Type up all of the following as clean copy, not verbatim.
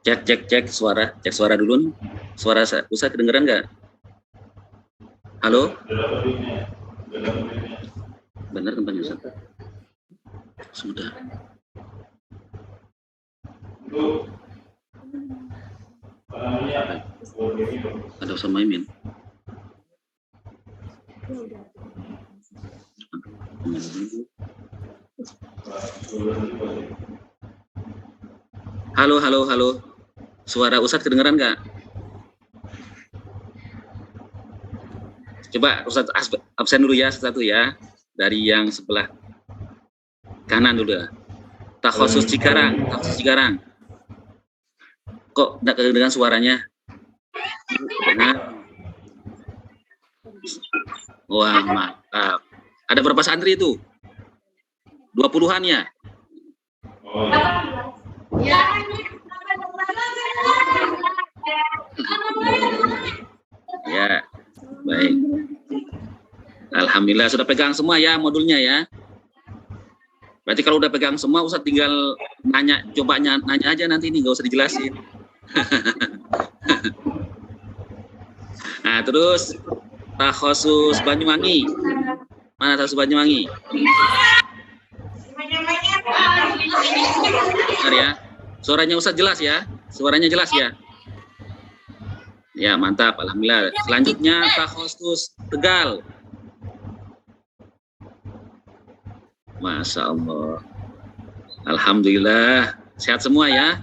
Cek suara dulu. Suara Ustaz kedengeran nggak? Halo? Benar tempatnya Ustaz? Sudah. Ada Ustaz Maimin. Halo. Suara Ustaz kedengeran nggak? Coba Ustaz absen dulu ya, satu ya. Dari yang sebelah kanan dulu ya. Takhusus Cikarang. Kok nggak kedengeran suaranya? Nah. Wah, mantap. Ada berapa santri itu? 20-an ya? Ya. Ya, baik. Alhamdulillah sudah pegang semua ya modulnya ya. Berarti kalau udah pegang semua, Ustaz tinggal nanya aja nanti ini, nggak usah dijelasin. Nah, terus takhusus Banyuwangi. Mana takhusus Banyuwangi? Benar ya. Suaranya Ustaz jelas ya? Suaranya jelas ya? Ya, mantap. Alhamdulillah. Selanjutnya takhusus Tegal. Masya Allah. Alhamdulillah. Sehat semua ya.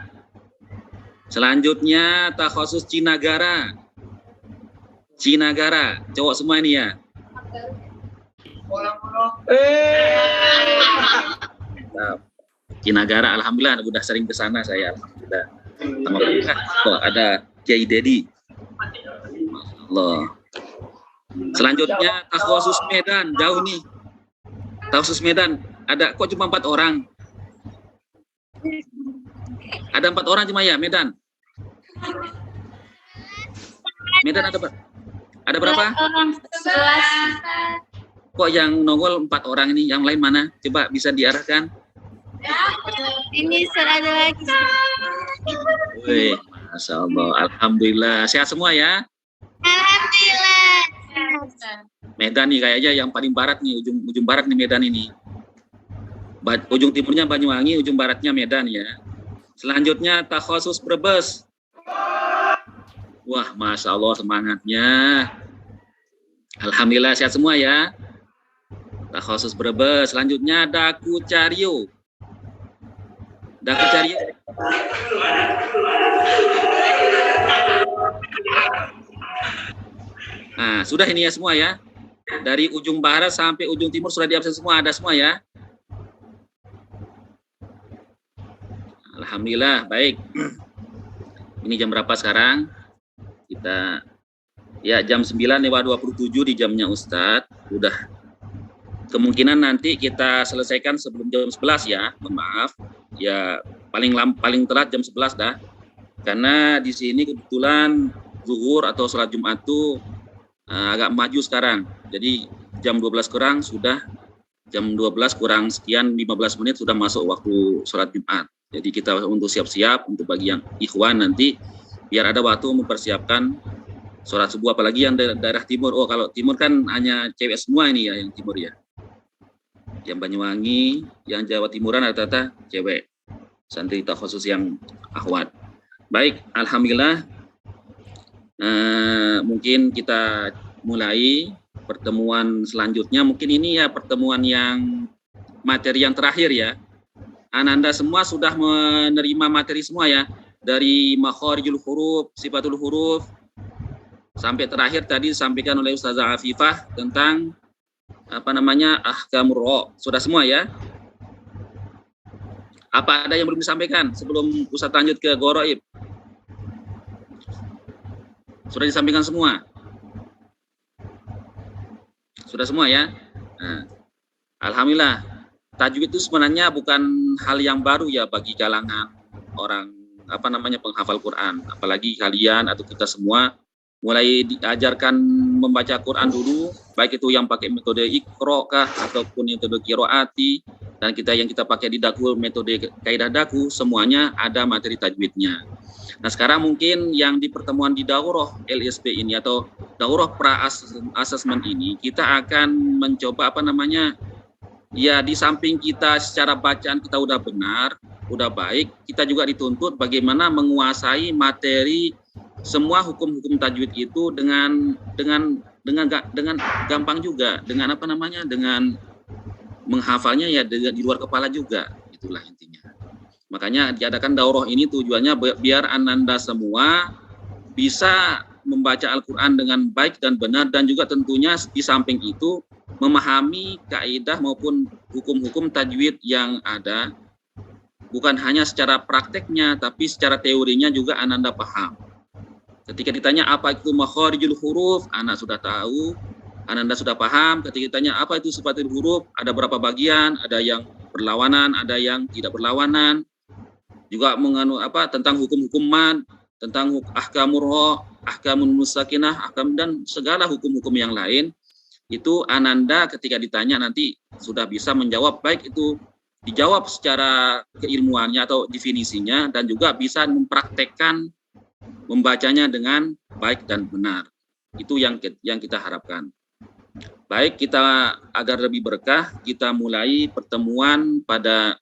Selanjutnya takhusus Cinagara. Cowok semua ini ya. Mantap. Cinagara, alhamdulillah udah sering ke sana saya, alhamdulillah. Kok ada Kiai Dedi. Allah. Selanjutnya takhusus Medan, jauh nih. Takhusus Medan ada kok cuma 4 orang. Ada 4 orang cuma ya Medan. Medan ada berapa? Kok yang nongol 4 orang ini, yang lain mana? Coba bisa diarahkan. Ini ada lagi. Wih, Masya Allah. Alhamdulillah. Sehat semua ya? Alhamdulillah. Medan nih kayaknya yang paling barat nih, ujung barat nih Medan ini. Ujung timurnya Banyuwangi, ujung baratnya Medan ya. Selanjutnya takhusus Brebes. Wah, Masya Allah semangatnya. Alhamdulillah sehat semua ya. Takhusus Brebes. Selanjutnya Daku Cario. Nah, sudah ini ya semua ya. Dari ujung barat sampai ujung timur sudah diabsen semua, ada semua ya. Alhamdulillah, baik. Ini jam berapa sekarang? Kita ya jam 9:27 di jamnya Ustadz. Udah kemungkinan nanti kita selesaikan sebelum jam 11 ya. Mohon maaf. Ya paling telat jam 11 dah. Karena di sini kebetulan zuhur atau sholat Jumat itu agak maju sekarang. Jadi jam 12 kurang sudah, jam 12 kurang sekian 15 menit sudah masuk waktu sholat Jumat. Jadi kita untuk siap-siap untuk bagi yang ikhwan nanti biar ada waktu mempersiapkan sholat subuh, apalagi yang daerah timur. Oh, kalau timur kan hanya cewek semua ini ya, yang timur ya. Yang Banyuwangi, yang Jawa Timuran rata-rata cewek. Santri khusus yang akhwat. Baik, alhamdulillah. Mungkin kita mulai pertemuan selanjutnya. Mungkin ini ya pertemuan yang materi yang terakhir ya. Ananda semua sudah menerima materi semua ya. Dari makharijul huruf, sifatul huruf, sampai terakhir tadi disampaikan oleh Ustazah Afifah tentang ahkamur ra. Sudah semua ya? Apa ada yang belum disampaikan sebelum Ustaz lanjut ke Gharaib? Sudah disampaikan semua? Sudah semua ya? Nah, alhamdulillah. Tajwid itu sebenarnya bukan hal yang baru ya bagi kalangan orang penghafal Quran. Apalagi kalian atau kita semua mulai diajarkan membaca Quran dulu, baik itu yang pakai metode Iqra kah ataupun metode Qiraati, dan yang kita pakai di Daku metode kaidah Daku, semuanya ada materi tajwidnya. Nah, sekarang mungkin yang di pertemuan di daurah LSP ini atau daurah pra assessment ini, kita akan mencoba ya di samping kita secara bacaan kita udah benar, udah baik, kita juga dituntut bagaimana menguasai materi semua hukum-hukum tajwid itu dengan gampang juga, dengan dengan menghafalnya ya di luar kepala juga, itulah intinya. Makanya diadakan daurah ini tujuannya biar ananda semua bisa membaca Al-Quran dengan baik dan benar, dan juga tentunya di samping itu memahami kaidah maupun hukum-hukum tajwid yang ada, bukan hanya secara prakteknya tapi secara teorinya juga ananda paham. Ketika ditanya apa itu makharijul huruf, anak sudah tahu, ananda sudah paham. Ketika ditanya apa itu sifatul huruf, ada berapa bagian, ada yang berlawanan, ada yang tidak berlawanan. Juga tentang hukum-hukum mad, tentang ahkamur ra, ahkamun musakinah, dan segala hukum-hukum yang lain. Itu ananda ketika ditanya nanti sudah bisa menjawab, baik itu dijawab secara keilmuannya atau definisinya, dan juga bisa mempraktekkan membacanya dengan baik dan benar. Itu yang kita harapkan. Baik, kita agar lebih berkah, kita mulai pertemuan pada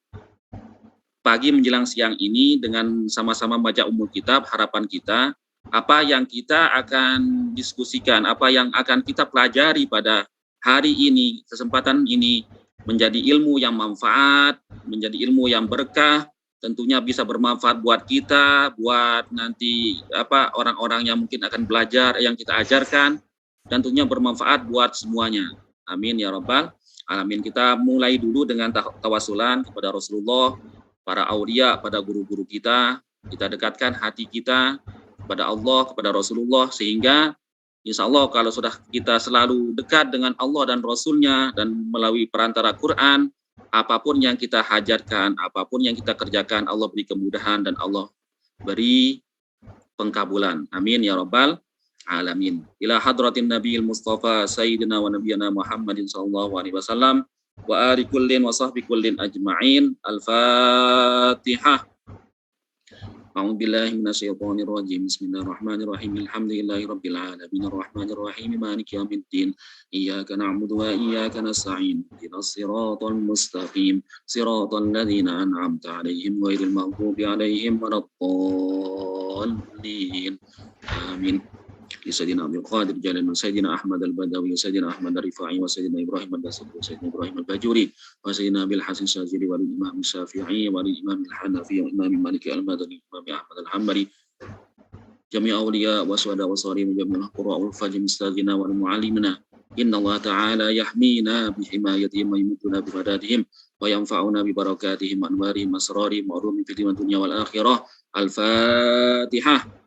pagi menjelang siang ini dengan sama-sama membaca Ummul Kitab. Harapan kita, apa yang kita akan diskusikan, apa yang akan kita pelajari pada hari ini, kesempatan ini, menjadi ilmu yang manfaat, menjadi ilmu yang berkah, tentunya bisa bermanfaat buat kita, buat nanti orang-orang yang mungkin akan belajar yang kita ajarkan, dan tentunya bermanfaat buat semuanya. Amin ya rabbal alamin. Kita mulai dulu dengan tawasulan kepada Rasulullah, para aulia, pada guru-guru kita dekatkan hati kita kepada Allah, kepada Rasulullah, sehingga insya Allah kalau sudah kita selalu dekat dengan Allah dan Rasulnya, dan melalui perantara Quran, apapun yang kita hajatkan, apapun yang kita kerjakan, Allah beri kemudahan dan Allah beri pengkabulan. Amin ya rabbal alamin. Ila hadratin nabiyil mustafa sayyidina wa nabiyana Muhammadin sallallahu alaihi wasallam wa ali kullin wa sahbi kullin ajma'in. Al-Fatihah. A'udzu billahi minasyaitonir rajim. Bismillahirrahmanirrahim. Alhamdulillahi rabbil alamin arrahmanir rahim maliki yaumiddin. Iyyaka na'budu wa iyyaka nasta'in. Ihdinas siratal mustaqim. Siratal ladzina an'amta 'alaihim ghairil maghdubi 'alaihim waladdallin. Amin. Sayyidina Abdul Qadir Jalan, Sayyidina Ahmad Al-Badawi, Sayyidina Ahmad Al-Rifai, Sayyidina Ibrahim Al-Dasri, Sayyidina Ibrahim Al-Bajuri, Sayyidina Abil Hasan Syazili, Wali Imam Syafi'i, Wali Imam Al-Hanafi, Imam Maliki Al-Madani, Imam Ahmad Al-Hambali, Jami' Awliya wa Suhada wa Salim, Jami' Al-Qura wal Fajr Mustazina wal Mu'alimina. Inna Allah Ta'ala yahmina bihimayatihim wa yumiduna bimadadihim wa yanfa'una bibarakatihim anwarihim asrarihim wa urumim fid dunya wal akhirah. Al-Fatihah.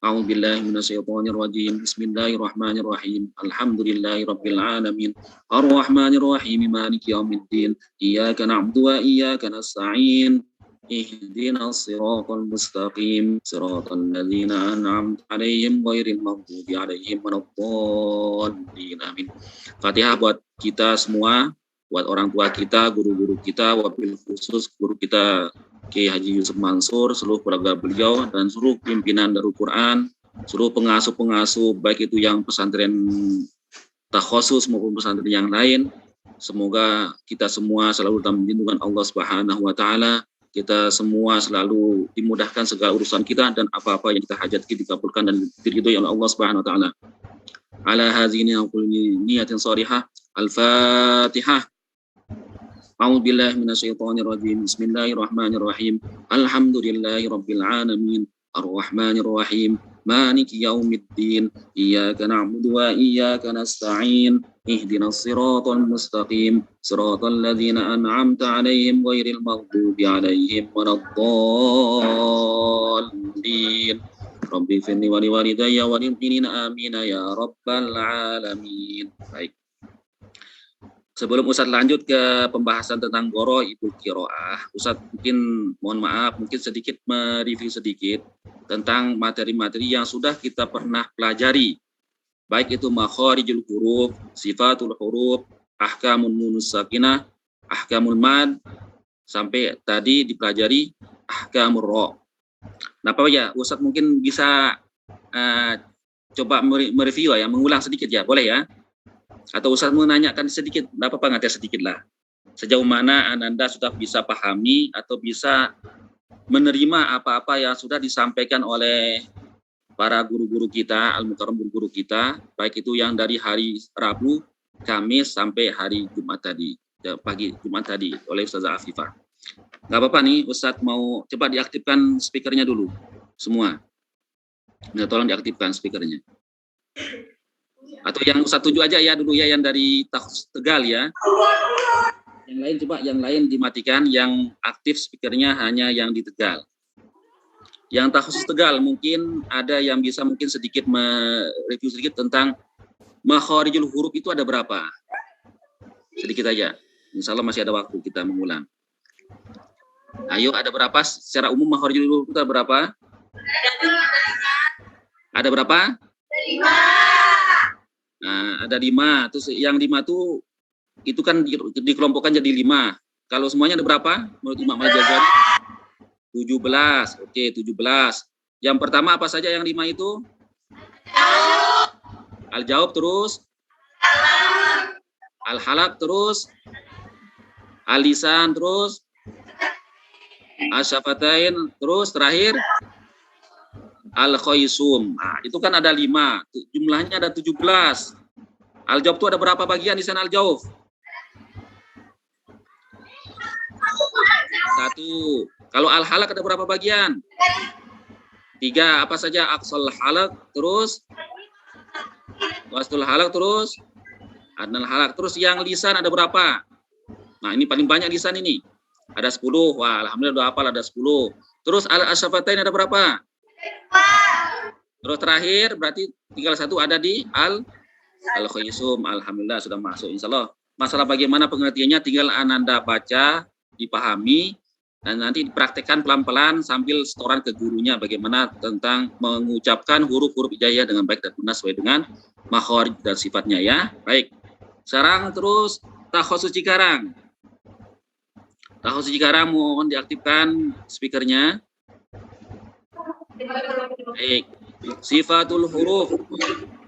A'udzu billahi minasyaitonir rajim. Bismillahirrahmanirrahim. Alhamdulillahi rabbil alamin. Arrahmanir rahim. Maliki yaumiddin. Iyyaka na'budu wa iyyaka nasta'in. Ihdinas siratal mustaqim. Siratal ladzina an'amta 'alaihim ghairil maghdubi 'alaihim waladdallin. Amin. Fatihah buat kita semua, buat orang tua kita, guru-guru kita, wabil khusus guru kita Kiai Haji Yusuf Mansur, seluruh keluarga beliau, dan seluruh pimpinan Darul Quran, seluruh pengasuh-pengasuh, baik itu yang pesantren takhusus maupun pesantren yang lain. Semoga kita semua selalu dalam lindungan Allah Subhanahu wa Ta'ala. Kita semua selalu dimudahkan segala urusan kita, dan apa-apa yang kita hajat dikabulkan dan diridhoi oleh Allah Subhanahu wa Ta'ala. Ala hazini aqulni niyatin sharihah. Al-Fatihah. A'udzu billahi minasyaitonir rajim. Bismillahirrahmanirrahim. Alhamdulillahi rabbil alamin. Arrahmanir rahim. Maliki yaumiddin. Iyyaka na'budu wa iyyaka nasta'in. Ihdinas siratal mustaqim. Siratal ladzina an'amta 'alaihim ghairil maghdubi 'alaihim waladdallin. Rabbi firni wa liwalidayya wa lil mu'minina amin ya rabbal alamin. Baik. Sebelum Ustadz lanjut ke pembahasan tentang goroh ibu kiroah, Ustadz mungkin mohon maaf, mungkin sedikit mereview sedikit tentang materi-materi yang sudah kita pernah pelajari, baik itu makharijul huruf, sifatul huruf, ahkamun nun sakinah, ahkamul mad, sampai tadi dipelajari ahkamur ra. Nah, Pak ya, Ustadz mungkin bisa coba mereview ya, mengulang sedikit ya, boleh ya? Atau Ustadz menanyakan sedikit, tidak apa-apa, ngetes sedikit lah. Sejauh mana Ananda sudah bisa pahami atau bisa menerima apa-apa yang sudah disampaikan oleh para guru-guru kita, al-mukarram guru-guru kita, baik itu yang dari hari Rabu, Kamis sampai hari Jumat tadi, pagi Jumat tadi oleh Ustazah Afifah. Nggak apa-apa nih, Ustadz mau coba diaktifkan speakernya dulu, semua. Nah, tolong diaktifkan speakernya. Atau yang Ustadz tunjuk aja ya dulu ya, yang dari Tegal ya. Yang lain coba, yang lain dimatikan, yang aktif speakernya hanya yang di Tegal. Yang khusus Tegal mungkin ada yang bisa mungkin sedikit mereview sedikit tentang makharijul huruf itu ada berapa? Sedikit aja. Insya Allah masih ada waktu kita mengulang. Ayo, ada berapa secara umum makharijul huruf itu ada berapa? Ada berapa? 5. Nah, ada 5. Terus yang 5 itu kan dikelompokkan jadi 5. Kalau semuanya ada berapa? Menurut Imam Al-Ghazali 17. Oke, 17. Yang pertama apa saja yang 5 itu? Al-Jawab, terus Al-Halaq, terus Al-Lisan, terus Asyafatain, terus terakhir Al-Khaisum. Nah, itu kan ada 5. Jumlahnya ada 17. Al-Jawab itu ada berapa bagian di sana Al-Jawab? 1. Kalau Al-Halaq ada berapa bagian? 3. Apa saja? Aqsal Halaq, terus Wastul Halaq, terus Adnal Halaq. Terus yang lisan ada berapa? Nah, ini paling banyak lisan ini. Ada 10. Wah, alhamdulillah udah hafal, ada 10. Terus Al-Asyafatain ada berapa? Terus terakhir berarti tinggal 1 ada di Al-Khaisum. Alhamdulillah sudah masuk. Insyaallah masalah bagaimana pengertiannya tinggal Ananda baca, dipahami, dan nanti dipraktekkan pelan-pelan sambil setoran ke gurunya bagaimana tentang mengucapkan huruf-huruf hijaiyah dengan baik dan benar sesuai dengan makharij dan sifatnya ya. Baik. Sekarang terus takhusus Cikarang. Takhusus Cikarang mohon diaktifkan speakernya. Baik. Sifatul huruf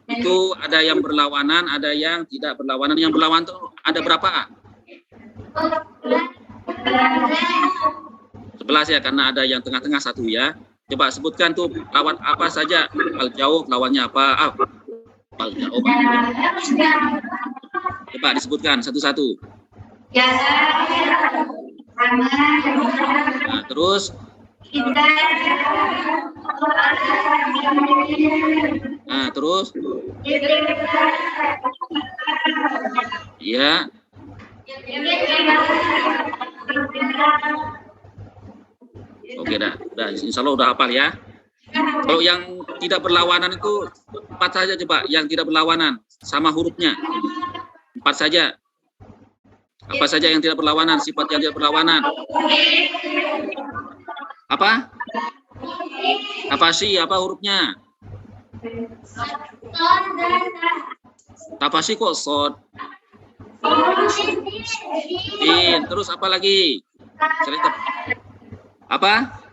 itu ada yang berlawanan, ada yang tidak berlawanan. Yang berlawanan itu ada berapa? 11 ya, karena ada yang tengah-tengah 1 ya. Coba sebutkan tuh lawan apa saja. Al-Jawab lawannya apa? Al-Jawab. Coba disebutkan satu-satu. Nah, terus ya. Oke dah, insya Allah udah hafal ya. Kalau yang tidak berlawanan itu 4 saja coba, yang tidak berlawanan sama hurufnya 4 saja. Apa saja yang tidak berlawanan, sifat yang tidak berlawanan? Apa? Apa sih? Apa hurufnya? Apa sih kok sod? Terus apa lagi? Apa?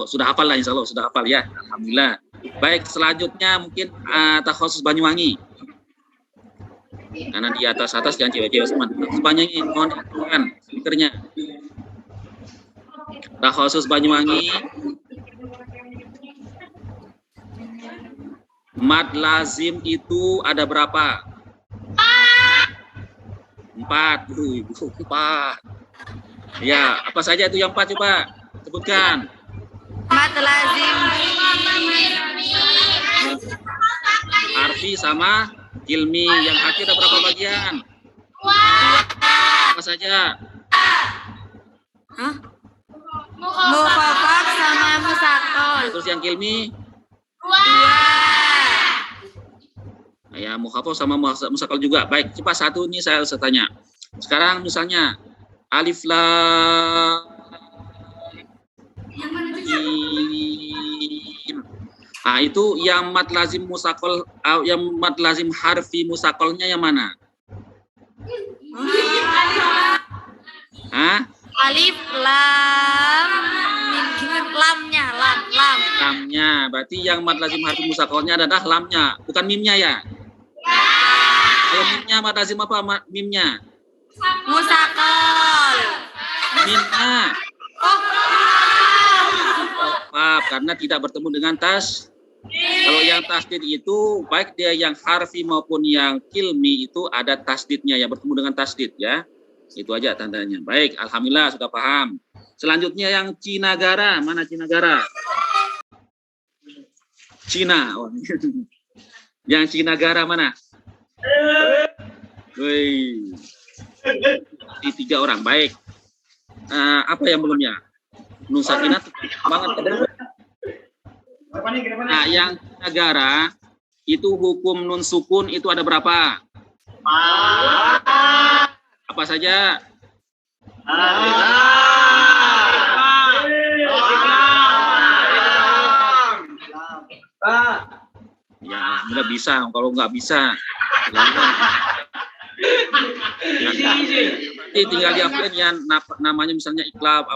Sudah hafal lah, insya Allah sudah hafal ya. Alhamdulillah. Baik, selanjutnya mungkin takhusus Banyuwangi. Karena di atas jangan cewek-cewek semua. Banyuwangi mohon diaktifkan speakernya. Takhusus Banyuwangi. Mad lazim itu ada berapa? 4. 4. Ya, apa saja itu yang 4 coba sebutkan. Mad lazim. Arfi sama ilmi. Yang akhir ada berapa bagian? Apa saja? Hah? Mukhafaf sama musakol. Terus yang kilmi? 2. Ya, mukhafaf sama musakal juga. Baik, coba satu ini saya tanya. Sekarang misalnya alif lam mim. Nah, itu yang mad lazim musakol, yang mad lazim harfi musakolnya yang mana? Hah? Alif lam mim. Lamnya, lam. Lamnya. Berarti yang mad lazim harfi musakolnya adalah lamnya, bukan mimnya ya? Kalau mimnya mad lazim apa mimnya? Musakol. Mimnya. Karena tidak bertemu dengan kalau yang tasdid itu baik dia yang harfi maupun yang kilmi itu ada tasdidnya ya, bertemu dengan tasdid ya. Itu aja tandanya. Baik, alhamdulillah sudah paham. Selanjutnya yang Cinagara, mana Cinagara? Cina. Oh. Yang Cinagara mana? Woi. Di 3 orang. Baik. Apa yang belumnya? Nun sakinah banget. Nah, yang negara itu hukum nun sukun itu ada berapa? Apa saja? Ya, nggak bisa. Kalau nggak bisa, nanti tinggal dihafalin ya, namanya misalnya iklab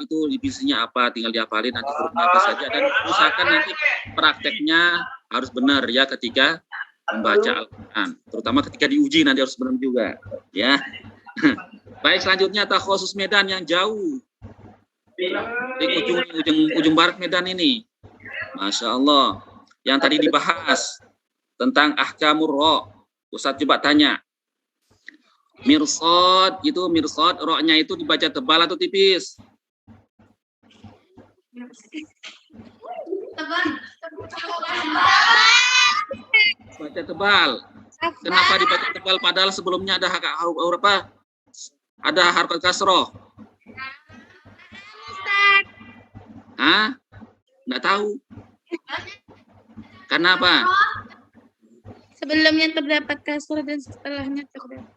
itu divisinya apa, tinggal dihafalin nanti hurufnya apa saja, dan usahakan nanti prakteknya harus benar ya ketika membaca Al-Quran, terutama ketika diuji nanti harus benar juga ya. Baik, selanjutnya takhusus Medan yang jauh di ujung barat Medan ini, Masya Allah, yang tadi dibahas tentang ahkamur ro. Ustadz coba tanya, mirsad itu ro-nya itu dibaca tebal atau tipis? Baca tebal. Kenapa dibaca tebal padahal sebelumnya ada huruf apa? Ada harakat kasroh. Hah? Nggak tahu. Kenapa? Sebelumnya terdapat kasroh dan setelahnya terdapat.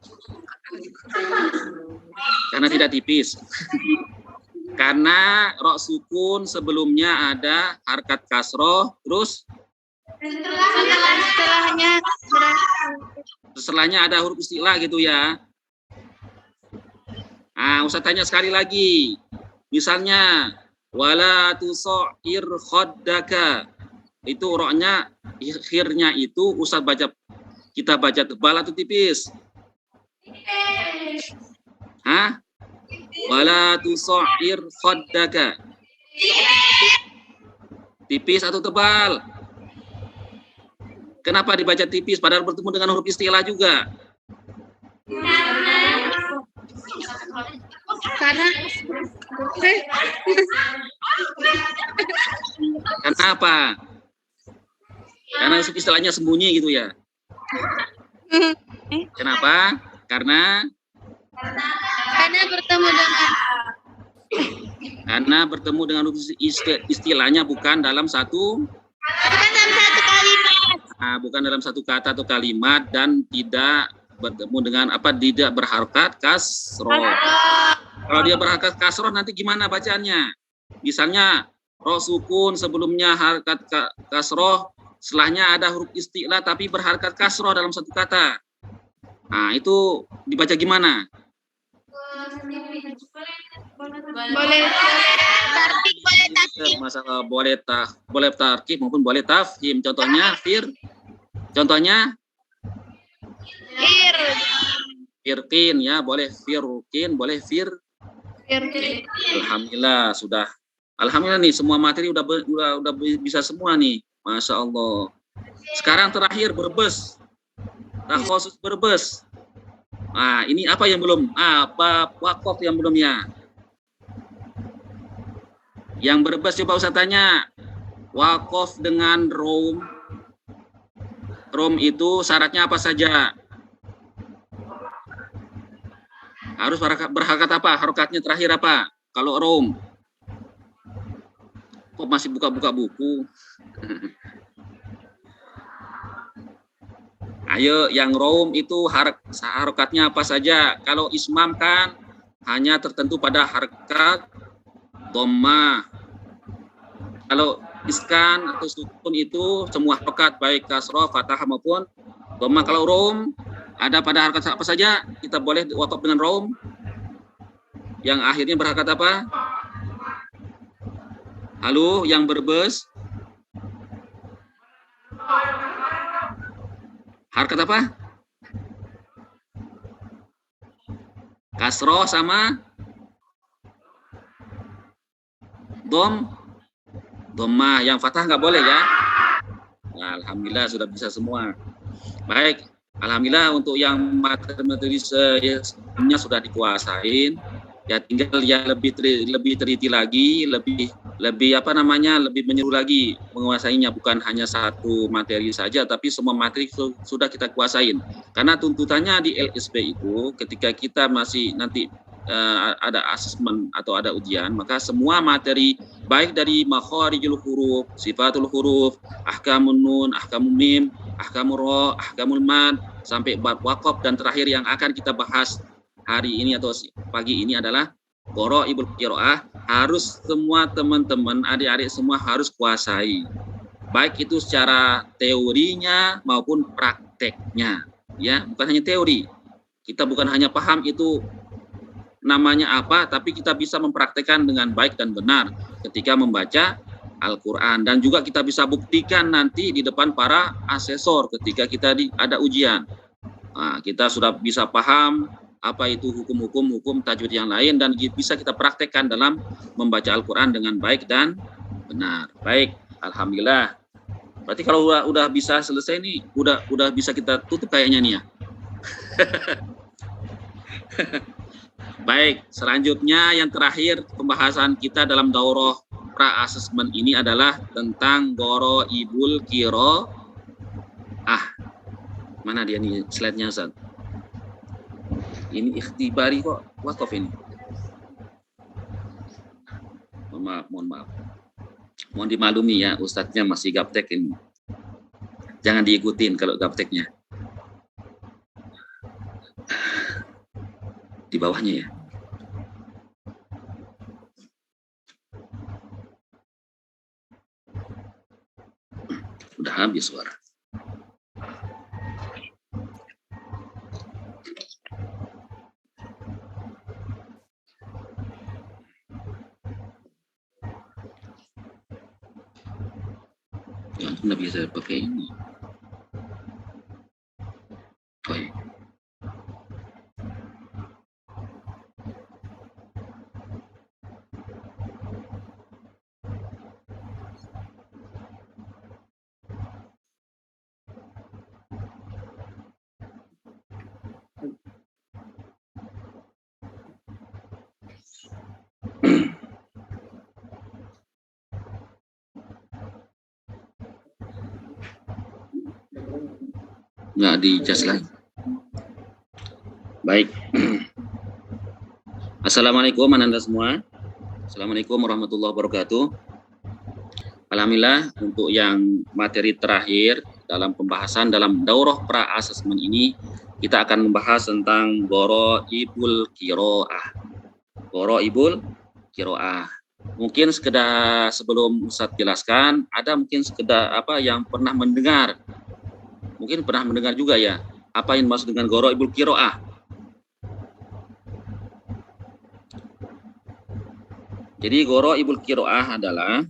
Karena tidak tipis. Karena ro sukun sebelumnya ada harakat kasroh, terus setelahnya ada huruf istilah gitu ya. Nah, Ustaz tanya sekali lagi. Misalnya wala tusair khaddaka. Itu ro-nya akhirnya itu Ustaz kita baca tebal atau tipis? Hah? Wala tusair khaddaka. Tipis atau tebal? Kenapa dibaca tipis padahal bertemu dengan huruf istilah juga? Kenapa? Karena huruf istilahnya sembunyi gitu ya. Kenapa? Karena bertemu dengan istilahnya bukan dalam satu kalimat. Bukan dalam satu kata atau kalimat, dan tidak bertemu dengan tidak berharakat kasroh. Kalau dia berharakat kasroh nanti gimana bacaannya? Misalnya ro sukun sebelumnya harakat kasroh, setelahnya ada huruf istilah tapi berharakat kasroh dalam satu kata. Nah, itu dibaca gimana? Boleh tarkib. Masalah boleh tarkib maupun boleh tafhim. Contohnya firqin ya, boleh firqin, boleh Alhamdulillah sudah. Alhamdulillah nih semua materi udah bisa semua nih. Masya Allah. Sekarang terakhir berbes. Takhusus berbes. Nah, ini apa yang belum? Apa wakof yang belum ya? Yang berbes coba Ustaz tanya. Wakof dengan rom. Rom itu syaratnya apa saja? Harus berharokat apa? Harokatnya terakhir apa? Kalau rom. Kok masih buka-buka buku? Ayo, yang rom itu harokatnya apa saja? Kalau ismam kan hanya tertentu pada harokat dhamma. Kalau iskan atau sukun itu semua harokat baik kasroh, fathah maupun dhamma. Kalau rom ada pada harokat apa saja? Kita boleh wakaf dengan rom. Yang akhirnya berharokat apa? Halo, yang berbes? Harokat apa? Kasroh sama dhamma. Yang fathah nggak boleh ya? Nah, alhamdulillah sudah bisa semua. Baik, alhamdulillah untuk yang materi sebelumnya sudah dikuasain. Ya tinggal ya lebih teliti lagi, lebih apa namanya, lebih menyeluruh lagi menguasainya, bukan hanya satu materi saja, tapi semua materi sudah kita kuasain. Karena tuntutannya di LSP itu ketika kita masih nanti ada asesmen atau ada ujian, maka semua materi baik dari makharijul huruf, sifatul huruf, ahkamun nun, ahkamun mim, ahkamur ra, ahkamul mad, sampai bab waqaf, dan terakhir yang akan kita bahas hari ini atau pagi ini adalah Gharaibul Qiraah. Harus semua teman-teman, adik-adik semua harus kuasai, baik itu secara teorinya maupun prakteknya, ya, bukan hanya teori. Kita bukan hanya paham itu namanya apa, tapi kita bisa mempraktekkan dengan baik dan benar ketika membaca Al-Quran, dan juga kita bisa buktikan nanti di depan para asesor ketika kita ada ujian. Nah, kita sudah bisa paham apa itu hukum tajwid yang lain, dan bisa kita praktekkan dalam membaca Al-Quran dengan baik dan benar. Baik, alhamdulillah. Berarti kalau udah bisa selesai nih, udah bisa kita tutup kayaknya nih ya. Baik, selanjutnya yang terakhir pembahasan kita dalam daurah pra-asesmen ini adalah tentang Gharaibul Qiraah. Mana dia nih slide-nya, Ustaz? Ini ikhtibari kok, wakaf ini. Mohon maaf. Mohon dimaklumi ya, Ustadznya masih gaptek ini. Jangan diikutin kalau gapteknya. Di bawahnya ya. Udah habis suara. Ya, nggak bisa pakai ini. Oh, iya. Nggak di-adjust lagi. Baik. Assalamualaikum Anda semua. Assalamualaikum warahmatullahi wabarakatuh. Alhamdulillah, untuk yang materi terakhir dalam pembahasan dalam daurah pra-asesmen ini, kita akan membahas tentang Gharaibul Qiraah. Gharaibul Qiraah. Mungkin sekedar sebelum Ustadz jelaskan, ada mungkin sekedar apa yang pernah mendengar. Mungkin pernah mendengar juga ya, apa yang dimaksud dengan Gharaibul Qiraah. Jadi Gharaibul Qiraah adalah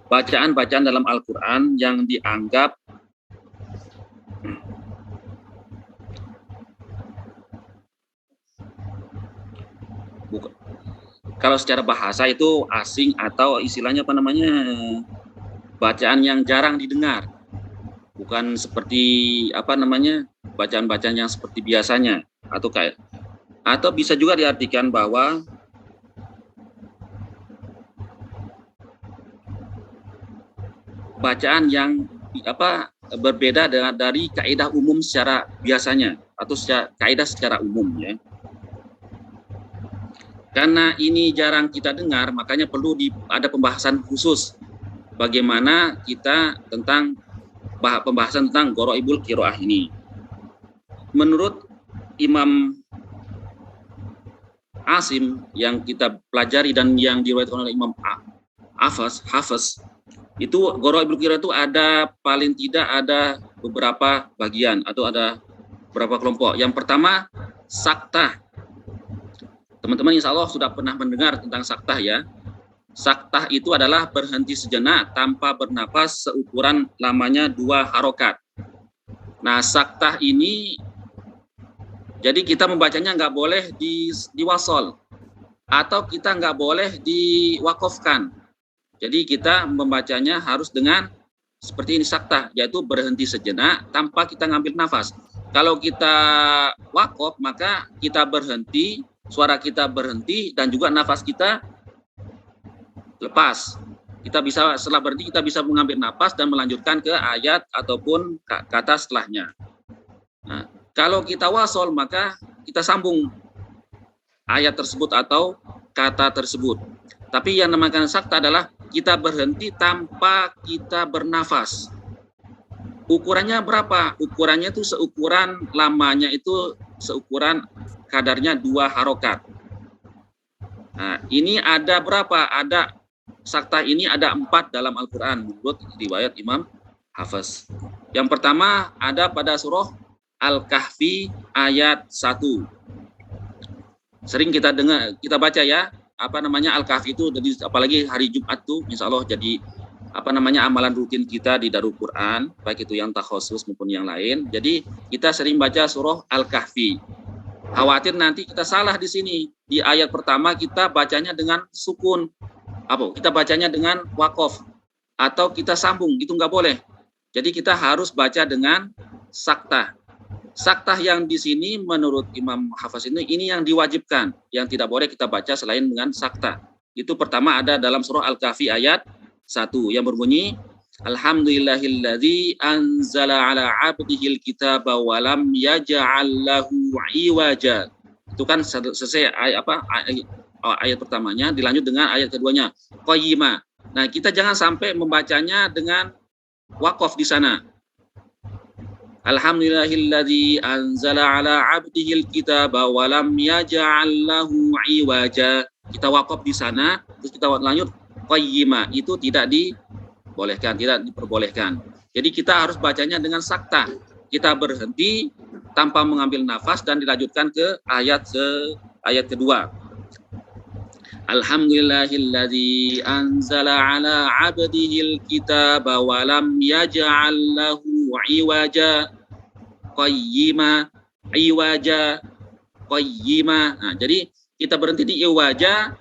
bacaan-bacaan dalam Al-Quran yang dianggap kalau secara bahasa itu asing, atau istilahnya bacaan yang jarang didengar, bukan seperti bacaan-bacaan yang seperti biasanya, atau bisa juga diartikan bahwa bacaan yang berbeda dari kaidah umum secara biasanya atau kaidah secara umum ya. Karena ini jarang kita dengar, makanya perlu ada pembahasan khusus bagaimana kita tentang pembahasan tentang Gharaibul Qiraah ini. Menurut Imam Asim yang kita pelajari dan yang diriwayatkan oleh Imam Hafiz, itu Gharaibul Qiraah itu ada paling tidak ada beberapa bagian atau ada beberapa kelompok. Yang pertama, saktah. Teman-teman insya Allah sudah pernah mendengar tentang saktah ya. Saktah itu adalah berhenti sejenak tanpa bernapas seukuran lamanya 2 harokat. Nah, saktah ini jadi kita membacanya nggak boleh diwasol atau kita nggak boleh diwakofkan. Jadi kita membacanya harus dengan seperti ini saktah, yaitu berhenti sejenak tanpa kita ngambil nafas. Kalau kita wakof maka kita berhenti, suara kita berhenti dan juga nafas kita lepas. Kita bisa setelah berhenti kita bisa mengambil nafas dan melanjutkan ke ayat ataupun kata setelahnya. Nah, kalau kita wasol maka kita sambung ayat tersebut atau kata tersebut. Tapi yang namanya saktah adalah kita berhenti tanpa kita bernafas. Ukurannya berapa? Ukurannya itu seukuran lamanya itu seukuran kadarnya 2 harokat. Nah, ini ada berapa? Ada saktah ini ada 4 dalam Al-Quran menurut riwayat Imam Hafiz. Yang pertama ada pada surah Al-Kahfi ayat 1. Sering kita dengar, kita baca ya, Al-Kahfi itu, apalagi hari Jumat tuh, insya Allah jadi amalan rutin kita di Darul Quran, baik itu yang takhusus maupun yang lain. Jadi kita sering baca surah Al-Kahfi. Khawatir nanti kita salah di sini. Di ayat pertama kita bacanya dengan sukun, kita bacanya dengan wakof, atau kita sambung, gitu nggak boleh. Jadi kita harus baca dengan saktah. Saktah yang di sini menurut Imam Hafiz ini yang diwajibkan, yang tidak boleh kita baca selain dengan saktah. Itu pertama ada dalam surah Al-Kahfi ayat 1 yang berbunyi Alhamdulillahilladzi anzala ala 'abdihil kitaba wa lam yaj'al lahu 'iwaja. Itu kan selesai ayat pertamanya, dilanjut dengan ayat keduanya qayyima. Nah, kita jangan sampai membacanya dengan wakof di sana. Alhamdulillahilladzi anzala ala 'abdihil kitaba wa lam yaj'al lahu 'iwaja. Kita wakof di sana, terus kita lanjut qayyima. Itu tidak dibolehkan, tidak diperbolehkan. Jadi kita harus bacanya dengan saktah. Kita berhenti tanpa mengambil nafas dan dilanjutkan ke ayat kedua. Alhamdulillahilladzi anzala ala 'abdihil kitaba wa lam yaj'al lahu 'iwaja qayyima. Nah, jadi kita berhenti di iwaja,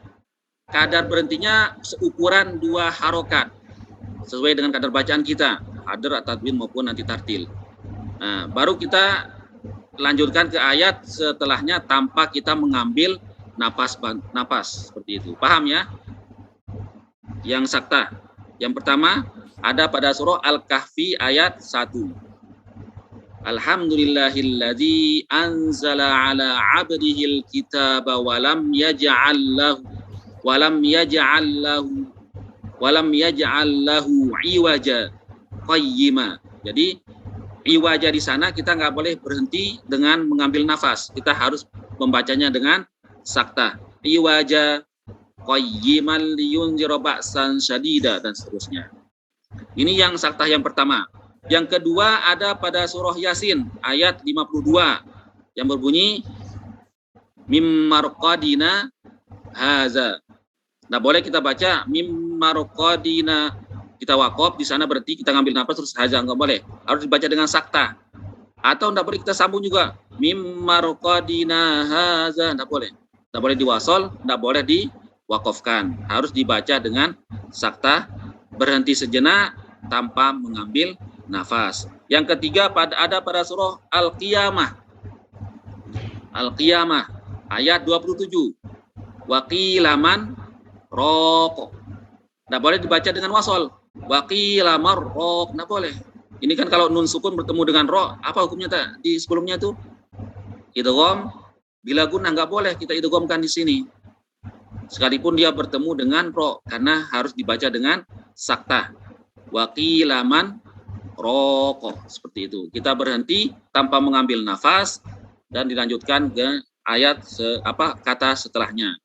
kadar berhentinya seukuran 2 harokat sesuai dengan kadar bacaan kita, hadar, tadwin maupun nanti tartil. Nah, baru kita lanjutkan ke ayat setelahnya tanpa kita mengambil napas seperti itu. Paham ya? Yang saktah. Yang pertama ada pada surah Al-Kahfi ayat 1. Alhamdulillahilladzi anzala ala 'abdihil kitaba wa lam yaj'al lahu 'iwaja qayyima. Jadi iwaja di sana kita nggak boleh berhenti dengan mengambil nafas. Kita harus membacanya dengan saktah. Iwaja qayyiman liyunzira ba'san syadida dan seterusnya. Ini yang saktah yang pertama. Yang kedua ada pada surah Yasin ayat 52 yang berbunyi mimmarqadina haza. Nah, boleh kita baca mimmarqadina, kita wakof di sana berarti kita ngambil nafas terus haza, enggak boleh. Harus dibaca dengan saktah. Atau enggak boleh kita sambung juga mimmarqadina haza, enggak boleh. Enggak boleh diwasol, enggak boleh diwakofkan. Harus dibaca dengan saktah, berhenti sejenak tanpa mengambil nafas. Yang ketiga ada pada surah Al-Qiyamah. Al-Qiyamah ayat 27. Waqilaman roko. Nggak boleh dibaca dengan wasol. Waqilamar rok, nggak boleh. Ini kan kalau nun sukun bertemu dengan ro, apa hukumnya di sebelumnya tuh? Idgham bila gunnah, nggak boleh kita idghamkan di sini. Sekalipun dia bertemu dengan ro, karena harus dibaca dengan saktah. Wa qila man roko, seperti itu. Kita berhenti tanpa mengambil nafas dan dilanjutkan ke ayat kata setelahnya.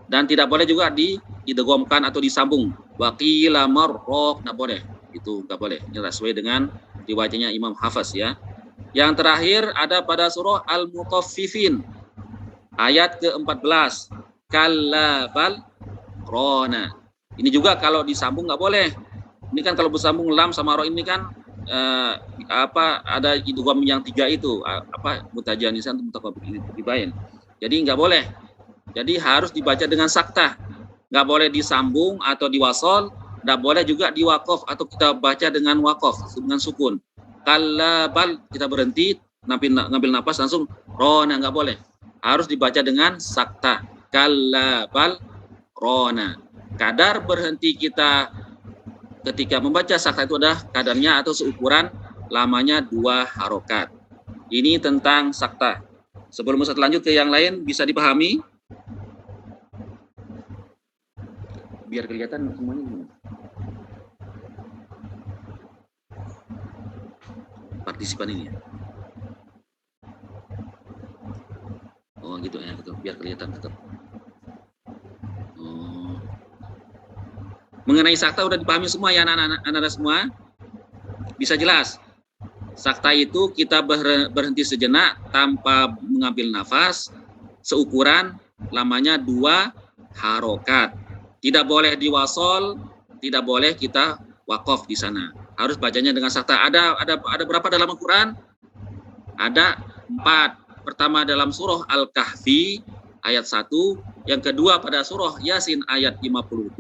Dan tidak boleh juga diidghamkan atau disambung. Wa qila marrok, nggak boleh. Itu nggak boleh. Ini sesuai dengan riwayatnya Imam Hafiz ya. Yang terakhir ada pada surah Al-Mutaffifin ayat ke-14. Kalla bal rona. Ini juga kalau disambung nggak boleh. Ini kan kalau bersambung lam sama ro ini kan ada idgham yang 3 itu mutajanisan mutaqabilain. Jadi nggak boleh. Jadi harus dibaca dengan saktah. Nggak boleh disambung atau diwasol, nggak boleh juga diwaqaf atau kita baca dengan waqaf dengan sukun. Kalla bal kita berhenti ngambil napas langsung rona, nggak boleh. Harus dibaca dengan saktah. Kalla bal rona. Kadar berhenti kita ketika membaca saktah itu adalah kadarnya atau seukuran lamanya 2 harokat. Ini tentang saktah. Sebelum Ustaz lanjut ke yang lain, bisa dipahami? Biar kelihatan semuanya. Partisipan ini ya. Oh gitu ya, betul. Biar kelihatan tetap. Oh. Mengenai saktah udah dipahami semua ya anak-anak semua? Bisa jelas? Saktah itu kita berhenti sejenak tanpa mengambil nafas, seukuran lamanya 2 harokat. Tidak boleh diwasol, tidak boleh kita wakaf di sana. Harus bacanya dengan saktah. Ada berapa dalam Al-Quran? Ada 4. Pertama dalam surah Al-Kahfi ayat 1, yang kedua pada surah Yasin ayat 52,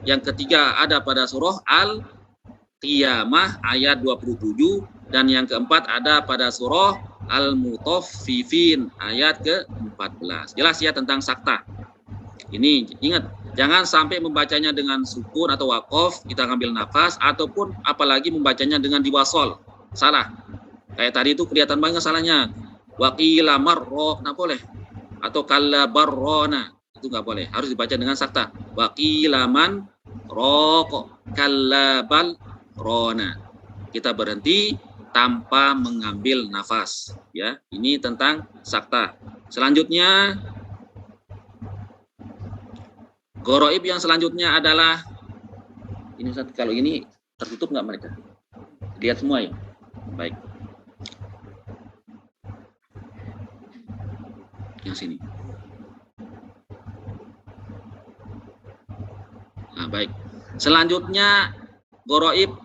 yang ketiga ada pada surah Al-Qiyamah ayat 27, dan yang keempat ada pada surah Al-Mutaffifin ayat ke-14. Jelas ya tentang saktah. Ini ingat, jangan sampai membacanya dengan sukun atau waqaf, kita ngambil nafas, ataupun apalagi membacanya dengan diwasol. Salah. Kayak tadi itu kelihatan banget salahnya. Waqila marroh, nggak boleh. Atau kalla barrona, itu nggak boleh. Harus dibaca dengan saktah. Waqila man roko, kalla bal rona. Kita berhenti tanpa mengambil nafas. Ya, ini tentang saktah. Selanjutnya, goroib yang selanjutnya adalah ini. Kalau ini tertutup nggak mereka? Lihat semua ya. Baik. Yang sini. Nah, baik. Selanjutnya goroib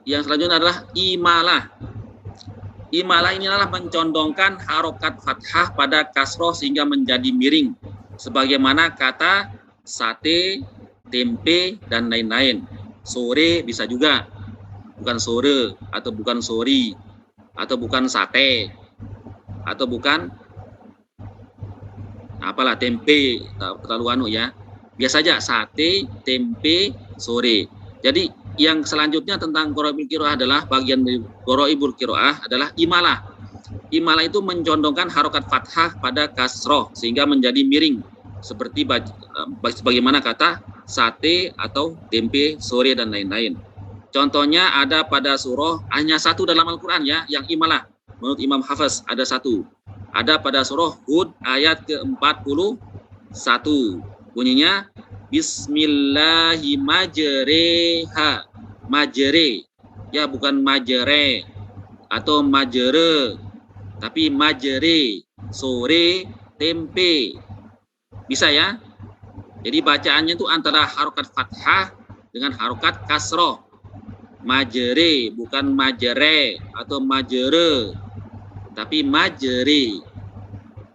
yang selanjutnya adalah imalah. Imalah ini adalah mencondongkan harokat fathah pada kasroh sehingga menjadi miring. Sebagaimana kata sate, tempe, dan lain-lain. Sore bisa juga. Bukan sore, atau bukan sori, atau bukan sate, atau bukan apalah tempe, terlalu ya. Biasa aja sate, tempe, sore. Jadi yang selanjutnya tentang goroibul qiraah adalah bagian dari goroibul qiraah adalah imalah. Imalah itu mencondongkan harokat fathah pada kasroh sehingga menjadi miring. Seperti bagaimana kata sate atau tempe, sore, dan lain-lain. Contohnya ada pada surah, hanya 1 dalam Al-Quran ya, yang imalah. Menurut Imam Hafiz ada 1. Ada pada surah Hud ayat ke-41. Bunyinya Bismillahimajreha. Majere. Ya bukan majere atau majere, tapi majere. Sore, tempe. Bisa ya? Jadi bacaannya itu antara harokat fathah dengan harokat kasroh. Majere, bukan majere atau majere, tapi majere.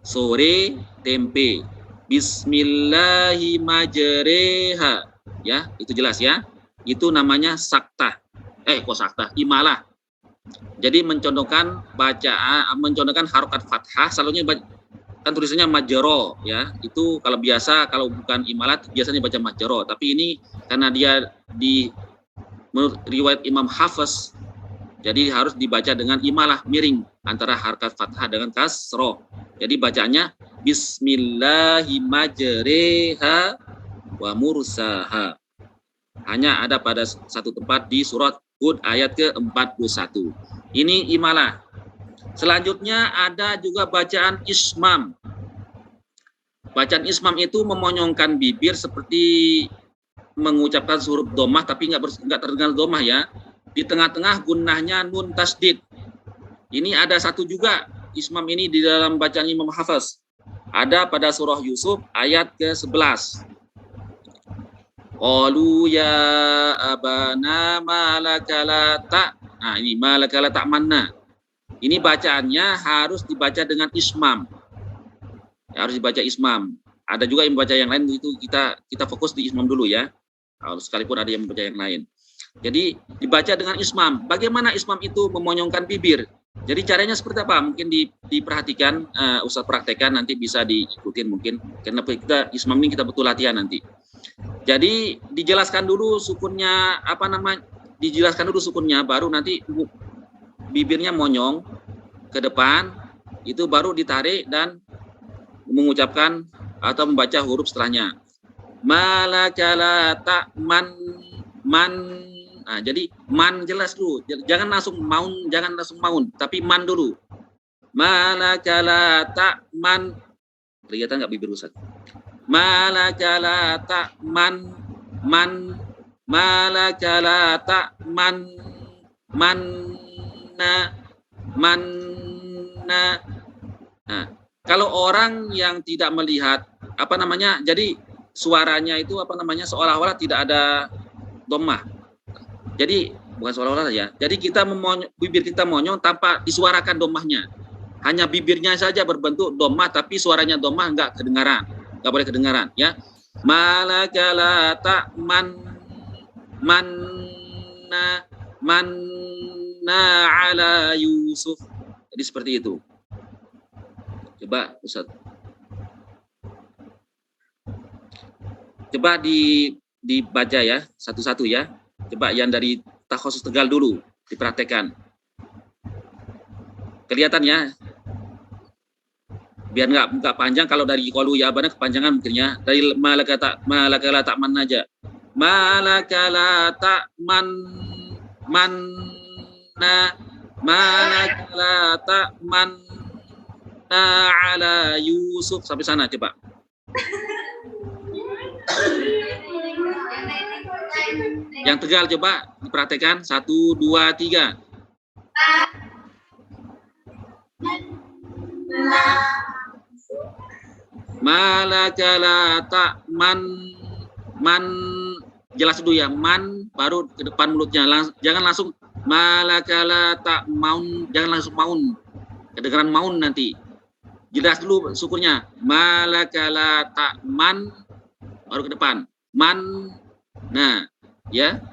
Sore, tempe. Bismillahimajreha. Ya, itu jelas ya. Itu namanya saktah. Kok saktah? Imalah. Jadi mencondongkan mencondongkan harokat fathah, selalunya kan tulisannya majero ya. Itu kalau biasa, kalau bukan imalat biasanya baca majero. Tapi ini karena dia menurut riwayat Imam Hafiz Jadi harus dibaca dengan imalah miring antara harakat fathah dengan kasroh. Jadi bacanya Bismillahimajreha wa mursaha. Hanya ada pada satu tempat di surat Hud ayat ke-41. Ini imalah. Selanjutnya ada juga bacaan ismam. Bacaan ismam itu memonyongkan bibir seperti mengucapkan huruf domah tapi nggak terdengar domah ya. Di tengah-tengah gunnahnya nun tasdid. Ini ada satu juga ismam ini di dalam bacaan Imam Hafiz. Ada pada surah Yusuf ayat ke-11. Qalu ya abana malakala ta. Nah, ini malakala ta'manna. Ini bacaannya harus dibaca dengan ismam. Ya, harus dibaca ismam. Ada juga yang membaca yang lain, itu kita fokus di ismam dulu ya. Sekalipun ada yang membaca yang lain. Jadi dibaca dengan ismam. Bagaimana ismam itu memonyongkan bibir? Jadi caranya seperti apa? Mungkin diperhatikan, Ustaz praktekkan, nanti bisa diikutin mungkin. Karena kita ismam ini kita betul latihan nanti. Jadi dijelaskan dulu sukunnya, dijelaskan dulu sukunnya, baru nanti bibirnya monyong ke depan, itu baru ditarik dan mengucapkan atau membaca huruf setelahnya. Malakala ta'man man. Nah, jadi man jelas dulu, jangan langsung maun, tapi man dulu. Malakala ta'man. Kelihatan nggak bibir Ustaz? Malakala ta'man man. Malakala ta'man manna. Nah, kalau orang yang tidak melihat jadi suaranya itu seolah-olah tidak ada dhammah. Jadi bukan seolah-olah ya. Jadi bibir kita monyong tanpa disuarakan dhammahnya. Hanya bibirnya saja berbentuk dhammah tapi suaranya dhammah enggak boleh kedengaran ya. Malakala ta'man manna ala Yusuf. Jadi seperti itu. Coba Ustaz. Coba dibaca ya, satu-satu ya. Coba yang dari Takhasus Tegal dulu dipraktekkan. Kelihatan ya? Biar nggak panjang, kalau dari qalu ya abana kepanjangan mungkinnya. Dari malakala ta'man aja. Malakala ta'man manna. Malakala ta'man ala Yusuf, sampai sana coba. Yang Tegal coba diperhatikan 1, 2, 3. Malakala ta'man man, jelas dulu ya, man baru ke depan mulutnya, jangan langsung malakala ta'maun, jangan langsung maun, kedengaran maun nanti. Jelas dulu sukunnya, malakala ta'man baru ke depan, man. Nah, ya.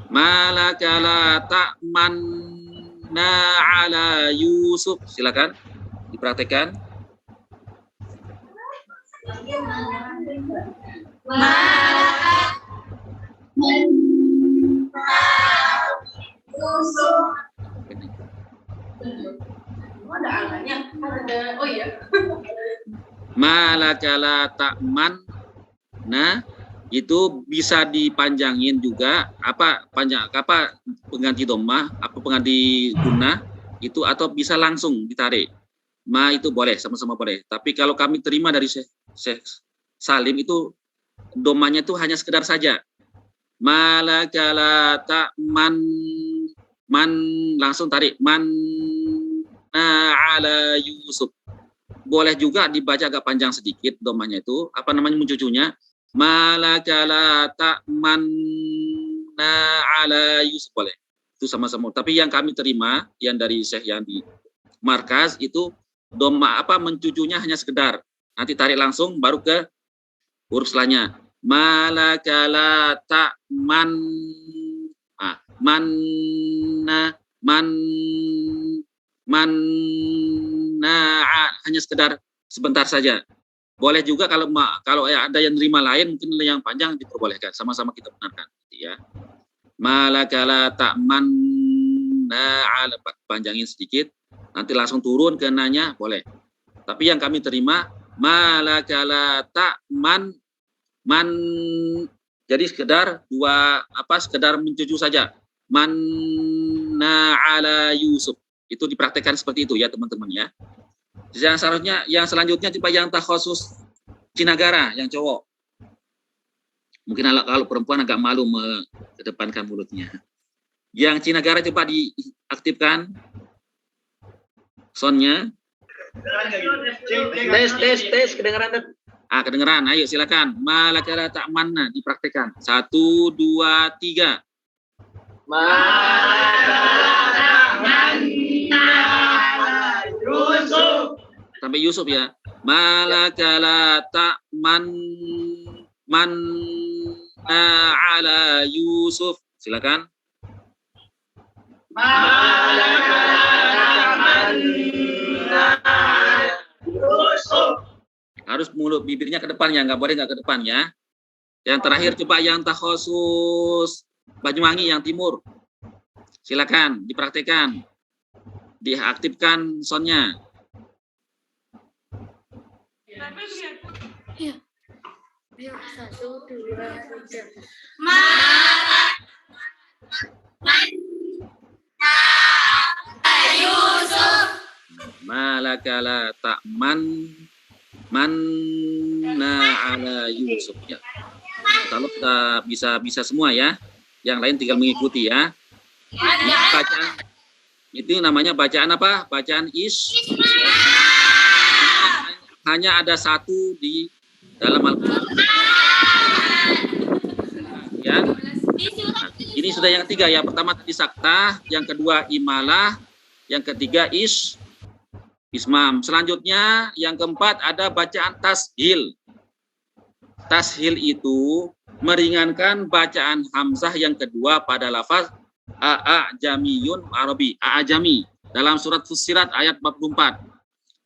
Malakala ta'man ala Yusuf. Silakan dipraktekkan. Ada angkanya, oh iya. Malakala ta'man. Nah, itu bisa dipanjangin juga, pengganti dhammah, pengganti gunnah itu, atau bisa langsung ditarik. Itu boleh, sama-sama boleh. Tapi kalau kami terima dari Syekh Salim itu dhammahnya itu hanya sekedar saja. Malakala ta'man man, langsung tarik man ala Yusuf. Boleh juga dibaca agak panjang sedikit dhammahnya itu, mencucunya. Malakala ta'man ala Yusuf, boleh. Itu sama-sama. Tapi yang kami terima, yang dari Syekh yang di markas itu dhammah mencucunya hanya sekedar. Nanti tarik langsung baru ke huruf setelahnya. Malakala ta'man hanya sekedar sebentar saja. Boleh juga kalau ada yang nerima lain, mungkin yang panjang diperbolehkan, sama-sama kita benarkan ya. Malakala ta'man na'ala, panjangin sedikit, nanti langsung turun ke nanya, boleh. Tapi yang kami terima, malakala ta'man, man, jadi sekedar sekedar mencucu saja. Man na'ala Yusuf. Itu dipraktekkan seperti itu ya teman-teman ya. Yang selanjutnya coba yang takhusus Cinagara, yang cowok. Mungkin kalau perempuan agak malu mengedepankan mulutnya. Yang Cinagara coba diaktifkan soundnya. Tes, kedengaran. Kedengeran. Ayo silakan. Malakala ta'manna dipraktekkan. 1, 2, 3. Yusuf. Sampai Yusuf ya. Malakala ta'man ala Yusuf. Silakan. Yusuf. Harus mulut bibirnya ke depannya, nggak boleh nggak ke depan ya. Yang terakhir coba yang takhusus Banyuwangi yang timur. Silakan dipraktekkan. Diaktifkan soundnya. Ayo, 1, 2, 3. Yusuf. Malakala ta'man ala Yusuf ya. Kalau kita bisa semua ya. Yang lain tinggal mengikuti ya. Bacaan itu namanya bacaan apa? Bacaan hanya ada satu di dalam Al-Quran. Ya. Ini sudah yang ketiga ya. Pertama tadi saktah, yang kedua imalah, yang ketiga ismam. Selanjutnya yang keempat ada bacaan tashil. Tashil itu meringankan bacaan hamzah yang kedua pada lafaz a'ajamiyun Arabi, a'ajami dalam surat Fussilat ayat 44.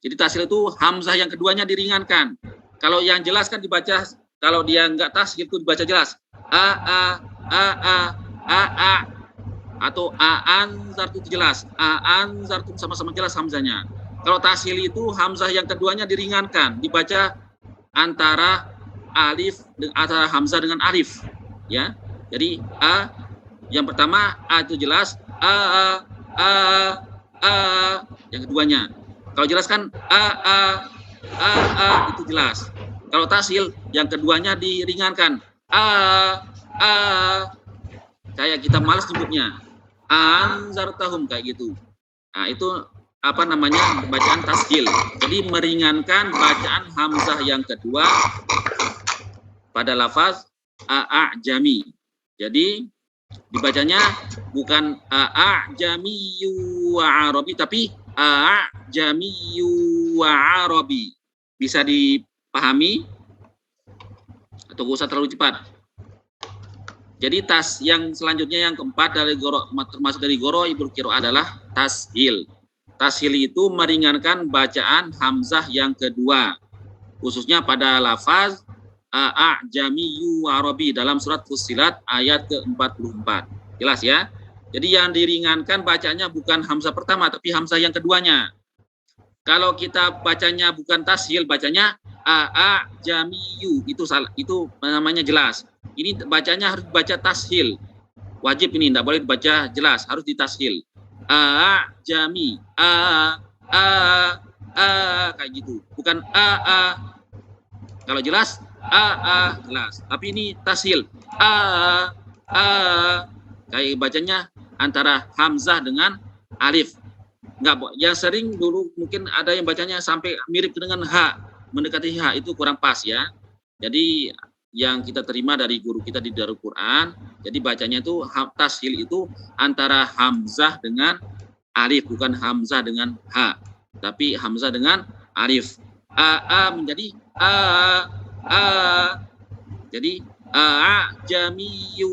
Jadi tashil itu hamzah yang keduanya diringankan. Kalau yang jelas kan dibaca, kalau dia enggak tashil itu dibaca jelas. Atau a'anzartum itu jelas. A'anzartum sama-sama jelas hamzahnya. Kalau tashil itu hamzah yang keduanya diringankan, dibaca antara antara hamzah dengan alif ya. Jadi yang pertama itu jelas yang keduanya. Kalau jelas kan itu jelas. Kalau tashil yang keduanya diringankan. Kayak kita malas nyebutnya. Anzartahum kayak gitu. Nah, itu apa namanya? Bacaan tashil. Jadi meringankan bacaan hamzah yang kedua pada lafaz a'ajami. Jadi dibacanya bukan a'ajamiyyu wa arabi tapi a'ajamiyyu wa arabi. Bisa dipahami atau gak usah terlalu cepat. Jadi yang selanjutnya yang keempat dari goro, termasuk dari goro Ibnu Qiraah adalah tashil. Tashil itu meringankan bacaan hamzah yang kedua, khususnya pada lafaz a'ajamiyyu Arabi dalam surat Fussilat ayat ke-44. Jelas ya? Jadi yang diringankan bacanya bukan hamzah pertama tapi hamzah yang keduanya. Kalau kita bacanya bukan tashil, bacanya a'ajamiyyu, itu salah, itu namanya jelas. Ini bacanya harus dibaca tashil. Wajib ini, tidak boleh dibaca jelas, harus ditashil. A'ajami, kayak gitu. Bukan kalau jelas jelas, tapi ini tashil. Kayak bacanya antara hamzah dengan alif. Enggak, yang sering dulu mungkin ada yang bacanya sampai mirip dengan ha, mendekati ha, itu kurang pas ya. Jadi yang kita terima dari guru kita di Darul Quran, jadi bacanya itu tashil itu antara hamzah dengan alif, bukan hamzah dengan ha, tapi hamzah dengan alif. Menjadi jadi a'ajamiyyu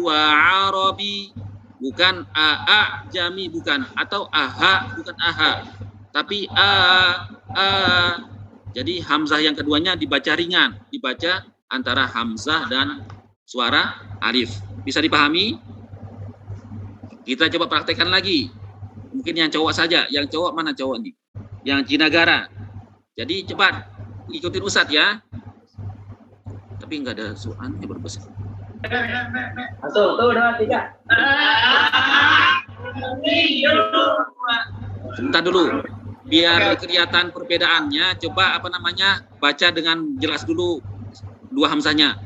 wa arabi, bukan a'ajami, bukan, atau aha, bukan aha, tapi jadi hamzah yang keduanya dibaca ringan, dibaca antara hamzah dan suara alif. Bisa dipahami? Kita coba praktekkan lagi. Mungkin yang cowok saja. Yang cowok mana cowok nih? Yang Cinagara. Jadi cepat ikutin Ustadz ya. Tapi nggak ada soalnya berbesar. Satu, dua, tiga. Sebentar dulu. Biar kelihatan perbedaannya, coba baca dengan jelas dulu dua hamzahnya.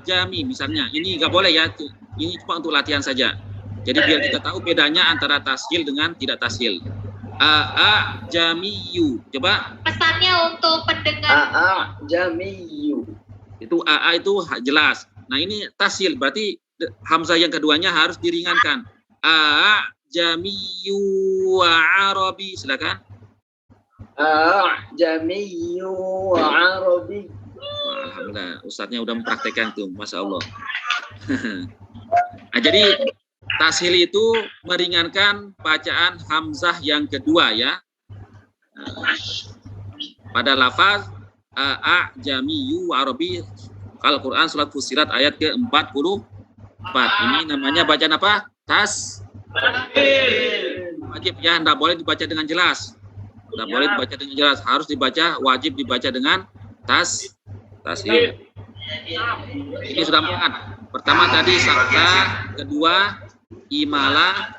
Jami misalnya. Ini nggak boleh ya. Ini cuma untuk latihan saja. Jadi biar kita tahu bedanya antara tashil dengan tidak tashil. Jamiyu. Coba. Pesannya untuk pendengar. Jamiyu. Itu itu jelas. Nah ini tashil berarti hamzah yang keduanya harus diringankan. Jamiyu wa Arabi. Silakan. Jamiyu wa Arabi. Alhamdulillah, Ustadznya udah mempraktekkan tuh, Masya Allah. Nah, jadi tashil itu meringankan bacaan hamzah yang kedua ya. Pada lafaz Jamiyu wa Arabi Al-Quran surat Fussilat ayat ke-44. Ini namanya bacaan apa? Wajib ya, tidak boleh dibaca dengan jelas. Tidak boleh dibaca dengan jelas, harus wajib dibaca dengan tashil. Ini sudah 4. Pertama tadi sakta, kedua imala,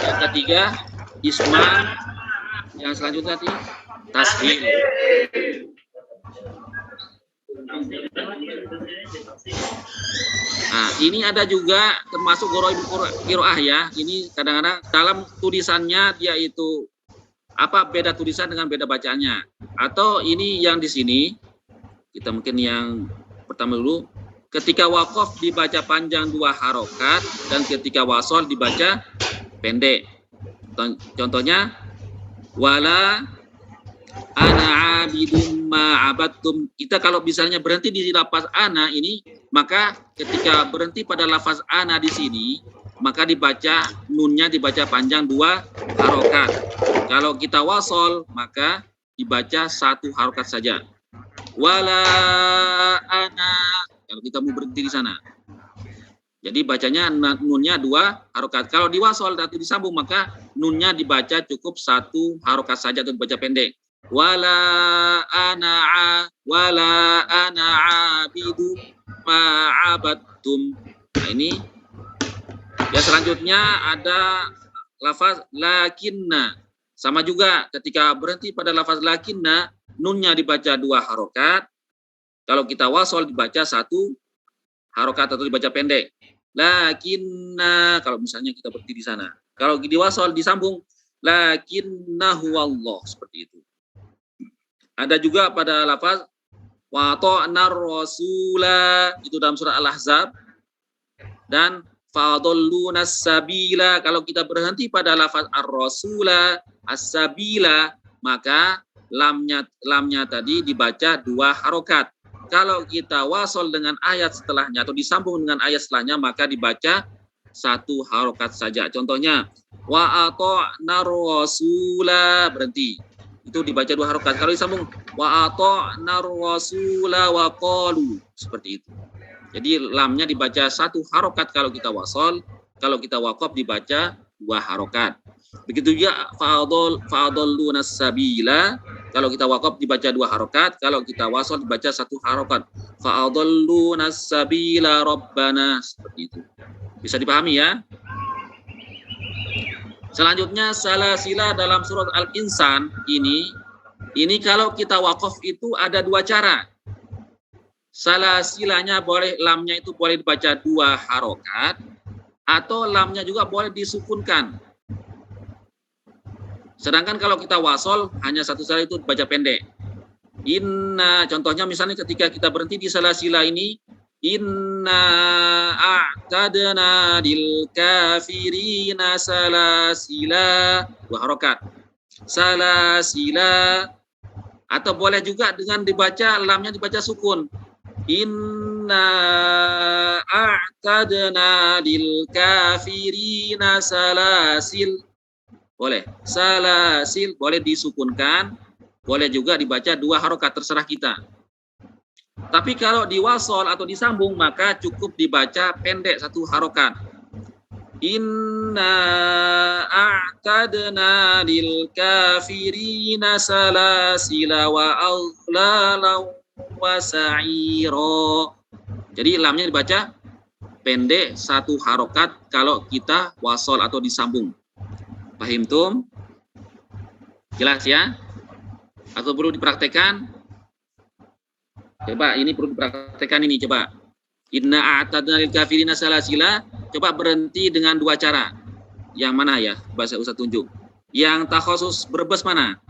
yang ketiga isman, yang selanjutnya tadi tashil. Nah, ini ada juga termasuk goroib qiraah ya. Ini kadang-kadang dalam tulisannya dia itu beda tulisan dengan beda bacaannya. Atau ini yang di sini kita mungkin yang pertama dulu, ketika waqaf dibaca panjang 2 harokat dan ketika wasol dibaca pendek. Contohnya wala ana abidum ma abadtum. Kita kalau misalnya berhenti di lafaz ana ini, maka ketika berhenti pada lafaz ana di sini, maka dibaca nunnya dibaca panjang 2 harokat. Kalau kita wasol maka dibaca 1 harokat saja. Wala ana, kalau kita mau berhenti di sana. Jadi bacanya nunnya 2 harokat. Kalau diwasol atau disambung maka nunnya dibaca cukup 1 harokat saja atau dibaca pendek. Wala ana abidum ma'abattum. Nah ini. Ya selanjutnya ada lafaz lakinna. Sama juga ketika berhenti pada lafaz lakinna, nunnya dibaca 2 harokat. Kalau kita wasol dibaca 1 harokat atau dibaca pendek. Lakinna, kalau misalnya kita berhenti di sana. Kalau diwasol disambung lakinnahu Allah, seperti itu. Ada juga pada lafaz wa ta'nar rasula, itu dalam surah Al-Ahzab. Dan fadallunas sabila, kalau kita berhenti pada lafaz ar-rasula, as-sabila, maka lamnya tadi dibaca 2 harokat. Kalau kita wasol dengan ayat setelahnya atau disambung dengan ayat setelahnya, maka dibaca 1 harokat saja. Contohnya wa ata'nar rasula, berhenti. Itu dibaca 2 harokat. Kalau disambung wa ata'nar rasula wa qalu, seperti itu. Jadi lamnya dibaca 1 harokat kalau kita wasol, kalau kita waqaf dibaca 2 harokat. Begitu juga fadallunas sabila, kalau kita waqaf dibaca 2 harokat, kalau kita wasol dibaca 1 harokat. Fadallunas sabila rabbana, seperti itu. Bisa dipahami ya? Selanjutnya salasila dalam surat Al-Insan ini kalau kita waqaf itu ada 2 cara. Salasilanya lamnya itu boleh dibaca 2 harokat atau lamnya juga boleh disukunkan. Sedangkan kalau kita wasol hanya 1 salah itu dibaca pendek. Inna, contohnya misalnya ketika kita berhenti di salasila ini, inna a'tadna lil kafirina salasila, 2 harokat. Salasila, atau boleh juga dengan dibaca lamnya dibaca sukun. Inna a'tadna lil kafirina salasil. Boleh. Salasil boleh disukunkan, boleh juga dibaca 2 harokat, terserah kita. Tapi kalau diwasol atau disambung maka cukup dibaca pendek 1 harokat. Inna a'tadna lil kafirina salasila wa aghlalan wa sa'ira. Jadi lamnya dibaca pendek satu harokat kalau kita wasol atau disambung. Paham tum? Jelas ya? Atau perlu dipraktekkan? Coba ini perlu dipraktekkan ini coba. Inna a'tadna lil kafirina salasila. Coba berhenti dengan dua cara. Yang mana ya? Bahasa Ustaz tunjuk. Yang takhusus Brebes mana?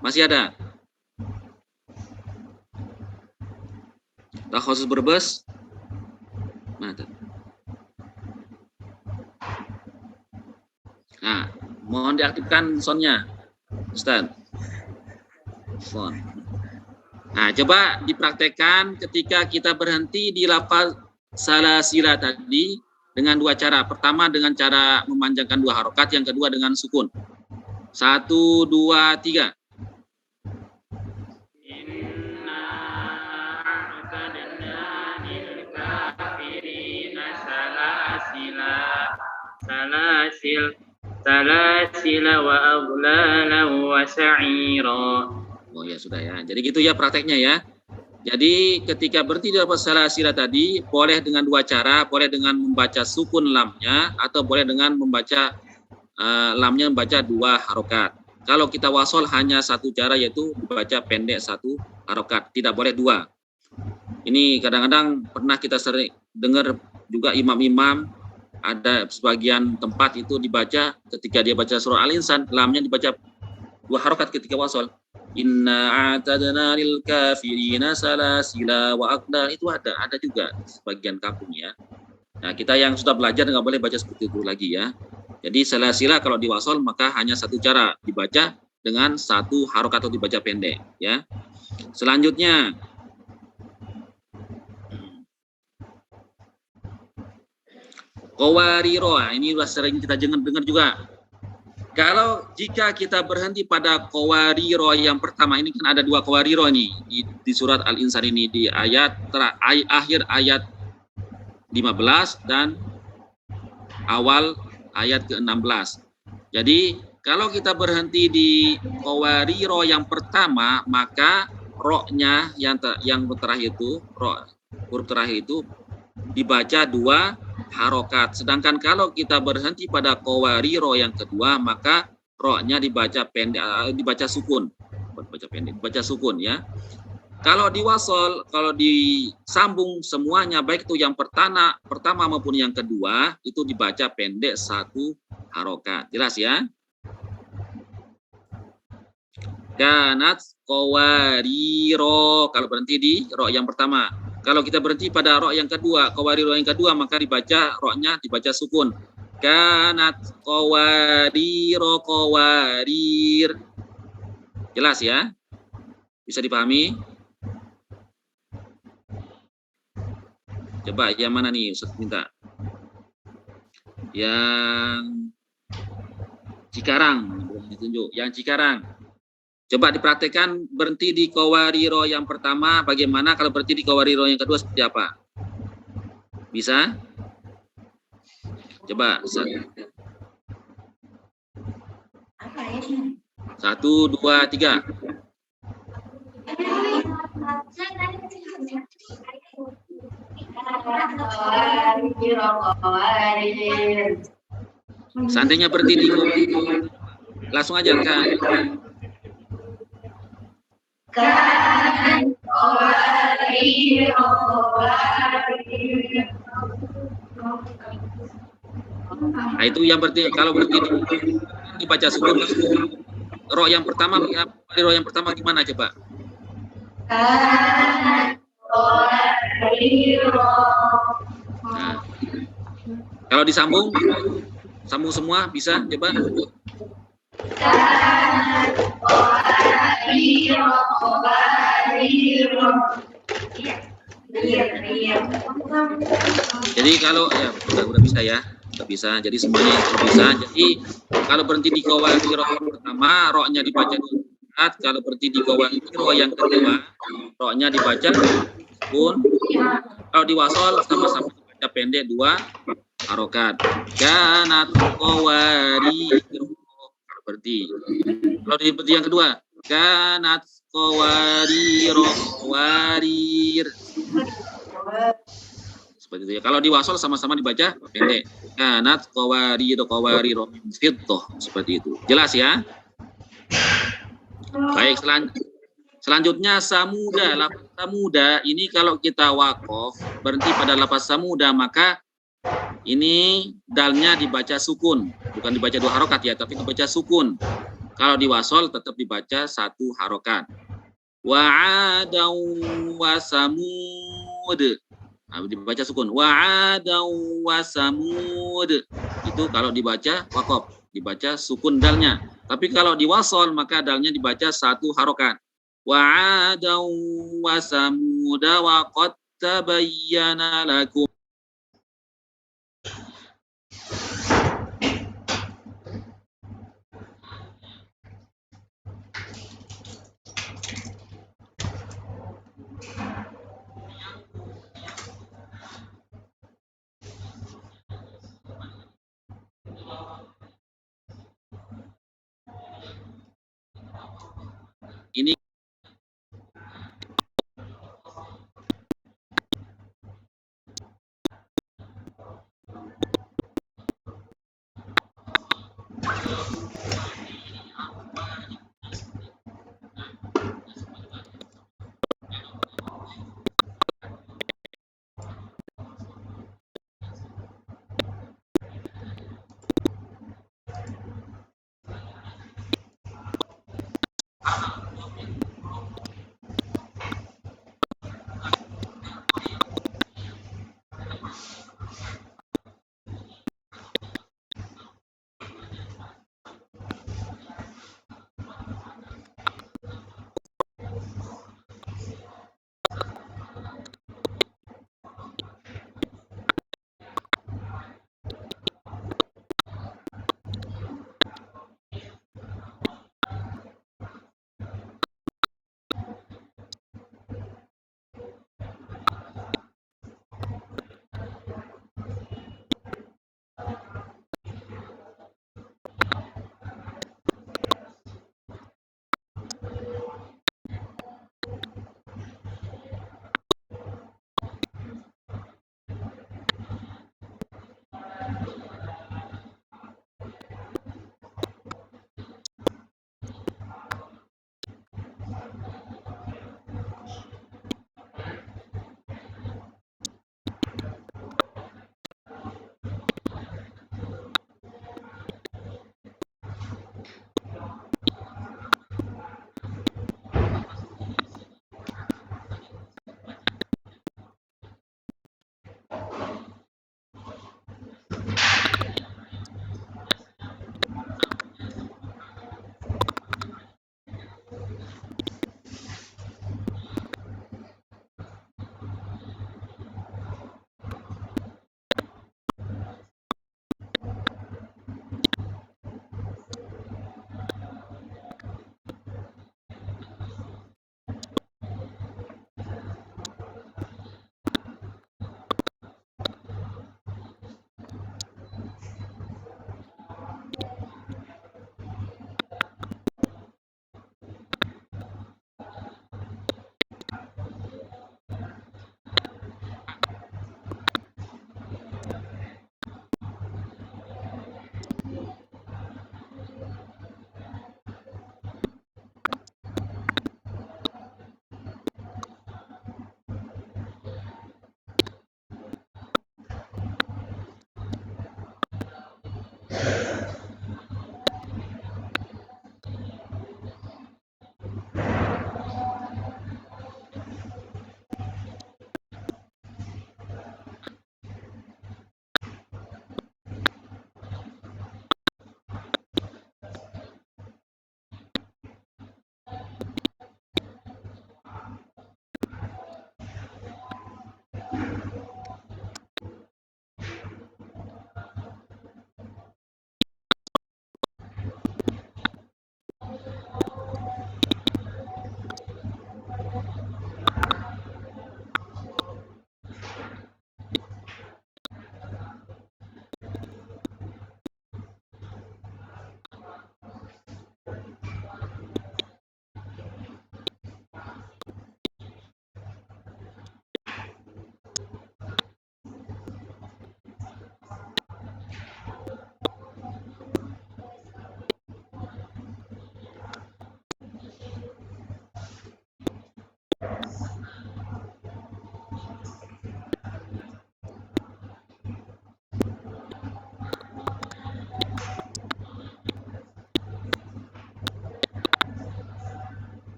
Masih ada? Takhusus Brebes? Mana tuh? Nah, mohon diaktifkan soundnya, Ustaz. Sound. Nah, coba dipraktekkan ketika kita berhenti di lafaz salasila tadi dengan dua cara. Pertama dengan cara memanjangkan dua harokat, yang kedua dengan sukun. 1, 2, 3. Inna a'tadna lil kafirina salasila wa aghlalan wa sa'ira. Oh ya sudah ya. Jadi gitu ya prakteknya ya. Jadi ketika berhenti di lafaz salasila tadi boleh dengan dua cara, boleh dengan membaca sukun lamnya atau boleh dengan membaca lamnya membaca dua harokat. Kalau kita wasol hanya satu cara yaitu dibaca pendek satu harokat, tidak boleh dua. Ini kadang-kadang pernah kita sering dengar juga imam-imam ada sebagian tempat itu dibaca ketika dia baca surah Al-Insan lamnya dibaca dua harokat ketika wasol. Inna a'tadna lil kafirina salasila wa aghlal, itu ada juga sebagian kampung ya. Nah, kita yang sudah belajar nggak boleh baca seperti itu lagi ya. Jadi salasila kalau diwasol maka hanya satu cara, dibaca dengan satu harokat atau dibaca pendek ya. Selanjutnya qawariro, ini sudah sering kita dengar juga. Kalau jika kita berhenti pada qawariro yang pertama, ini kan ada dua qawariro nih di surat Al-Insan ini di akhir ayat 15 dan awal ayat ke-16. Jadi kalau kita berhenti di qawariro yang pertama, maka ro-nya yang terakhir itu, huruf terakhir itu dibaca dua harokat. Sedangkan kalau kita berhenti pada qawariro yang kedua, maka ro-nya dibaca pendek, dibaca sukun. Dibaca sukun ya. Kalau diwasol, kalau disambung semuanya, baik itu yang pertama maupun yang kedua, itu dibaca pendek satu harokat. Jelas ya? Kanat qawariro, kalau berhenti di ro yang pertama. Kalau kita berhenti pada ro yang kedua, qawariro yang kedua, maka dibaca ro-nya dibaca sukun. Kanat qawariro qawarir. Jelas ya? Bisa dipahami? Coba yang mana nih Ustaz minta? Yang Cikarang, belum ditunjuk. Yang Cikarang. Coba dipraktekkan berhenti di qawariro yang pertama, bagaimana kalau berhenti di qawariro yang kedua seperti apa? Bisa? Coba. 1, 2, 3. Seandainya berhenti di langsung aja kan. Nah, itu yang berarti kalau berarti dibaca sukun. Ro yang pertama gimana coba? Nah, kalau disambung semua bisa coba. Jadi kalau ya udah bisa ya, udah bisa. Jadi semuanya bisa. Jadi kalau berhenti di qawariro pertama, ro-nya dibaca dulu. Kalau berhenti di qawariro yang kedua, ro-nya dibaca pun. Kalau diwasol sama-sama dibaca pendek dua harokat. Kanat qawarir. Berarti kalau di yang kedua, kanat qawarir warir. Seperti itu ya. Kalau di wasol sama-sama dibaca pendek. Kanat qawarir min fiddah. Seperti itu. Jelas ya? Baik, selanjutnya samuda. Lafaz samuda ini kalau kita wakof berhenti pada lafaz samuda, maka ini dalnya dibaca sukun, bukan dibaca 2 harokat ya, tapi dibaca sukun. Kalau di wasol tetap dibaca 1 harokat. Wa'adaw wa samud. Nah, dibaca sukun. Wa'adaw wa samud. Itu kalau dibaca wakof, dibaca sukun dalnya. Tapi kalau di wasol maka dalnya dibaca 1 harokat. Wa'adaw wa samud wa qad tabayyana lakum. Ini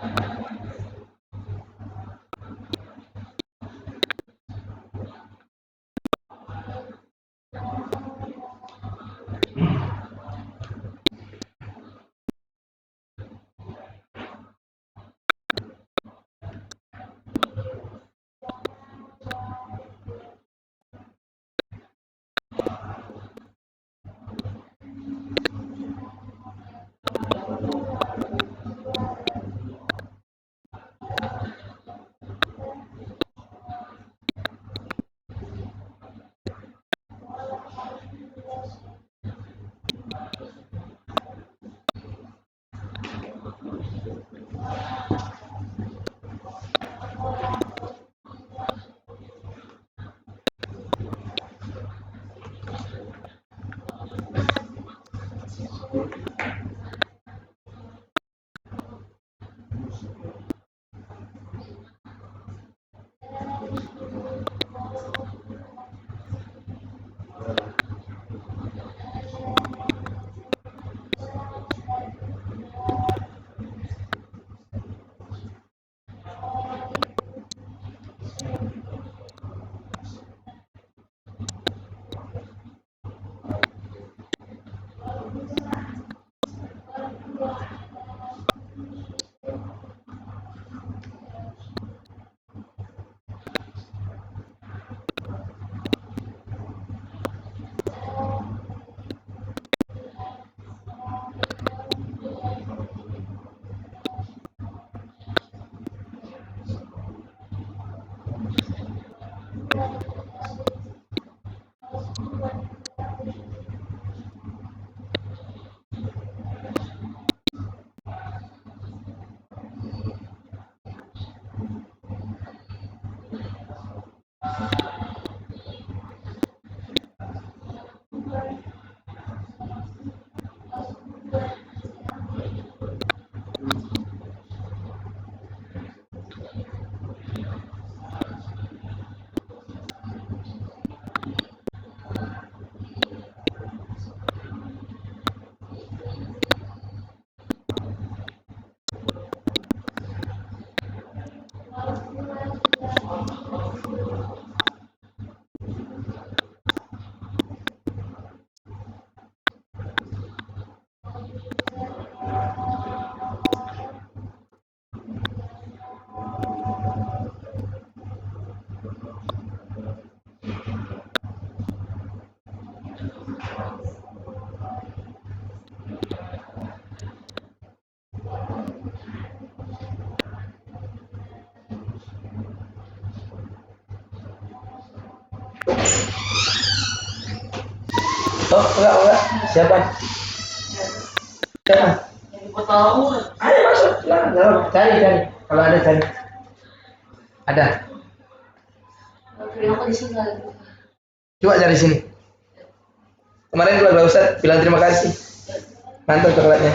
Oh, enggak. Siapa? Siapa? Tahu. Ayo masuk, silakan. Cari. Kalau ada cari. Ada. Aku di sini lagi. Coba cari sini. Kemarin keluarga Ustaz bilang terima kasih. Mantap coklatnya.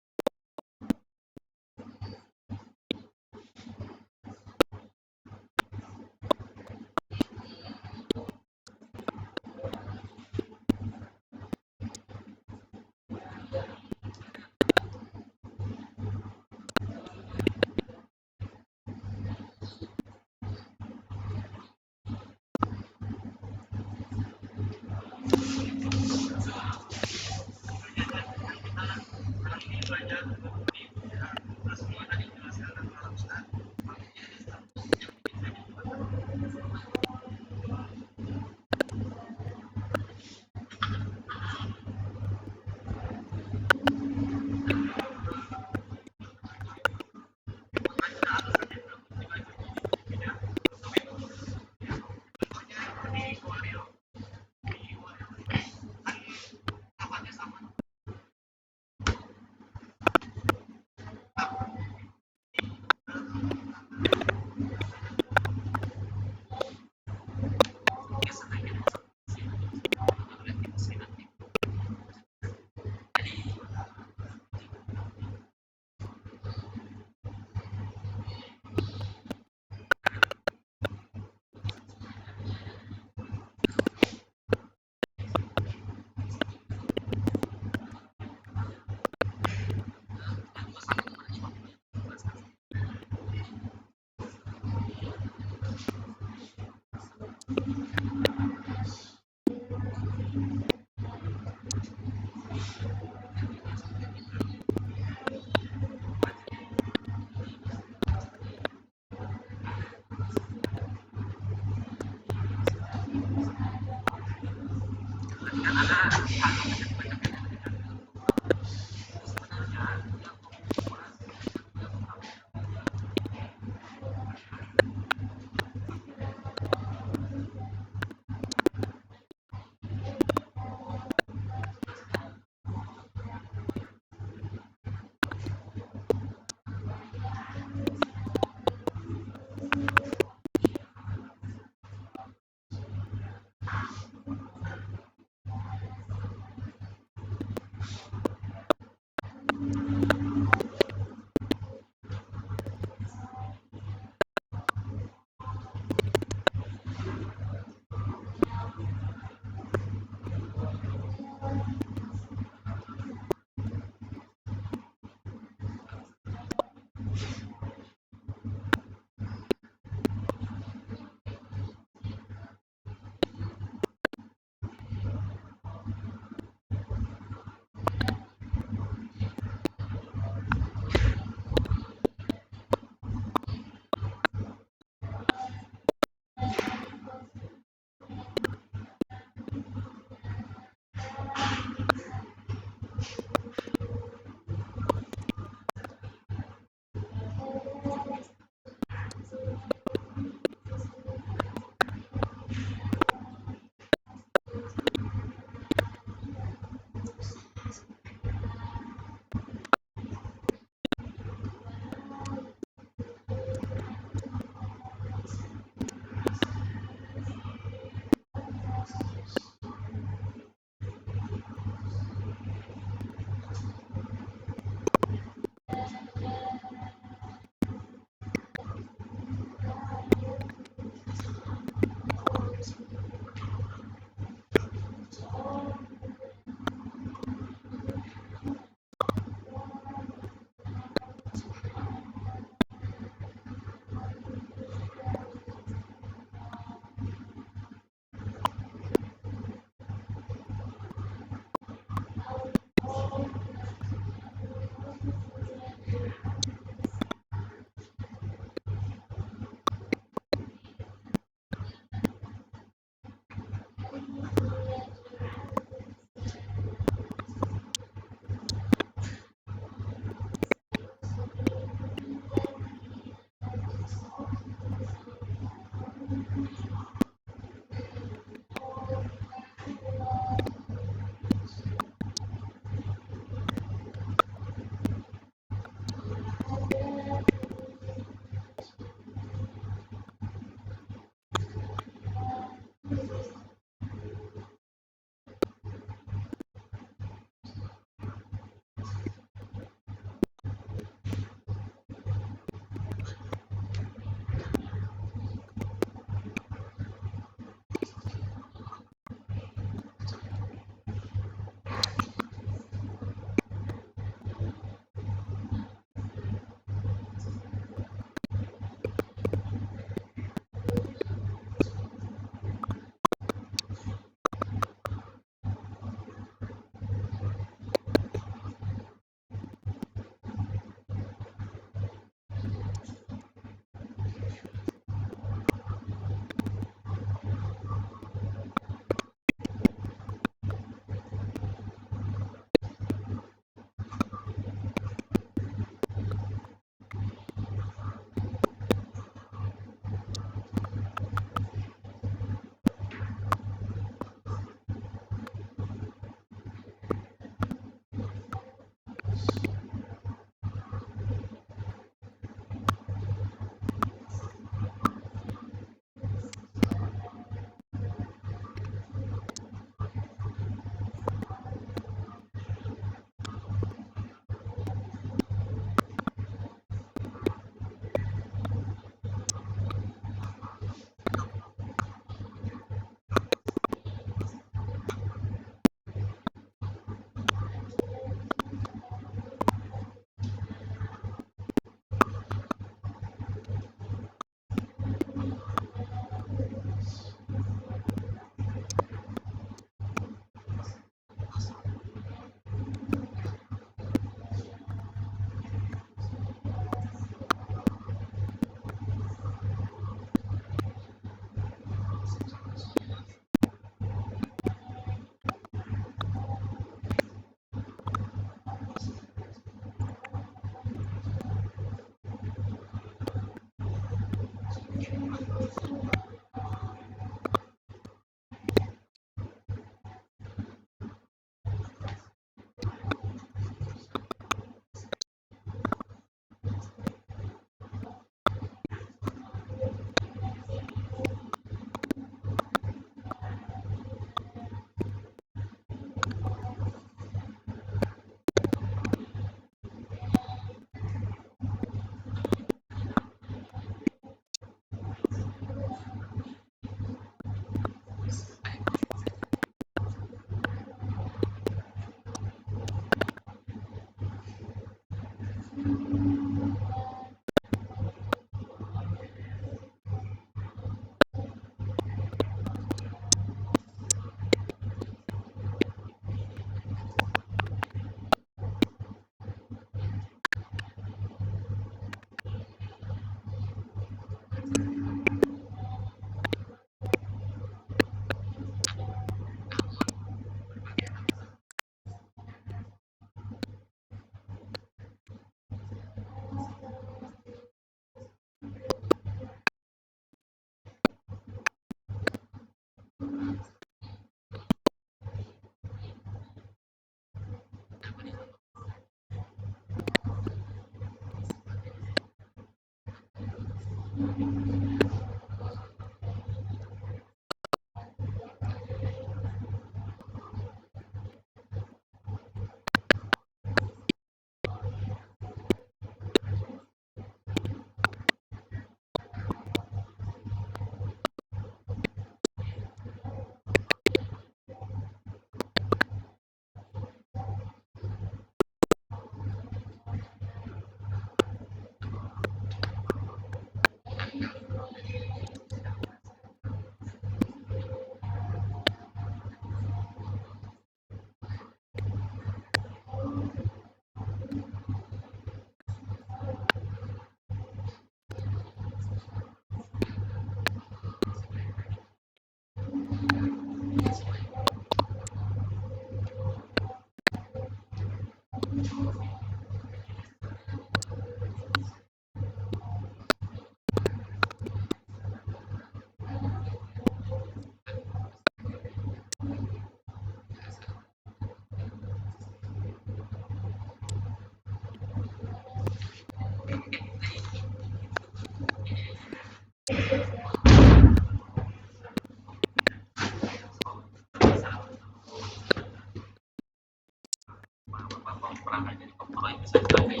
Pernah jadi komponen bisa dipakai.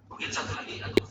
Mungkin satu lagi atau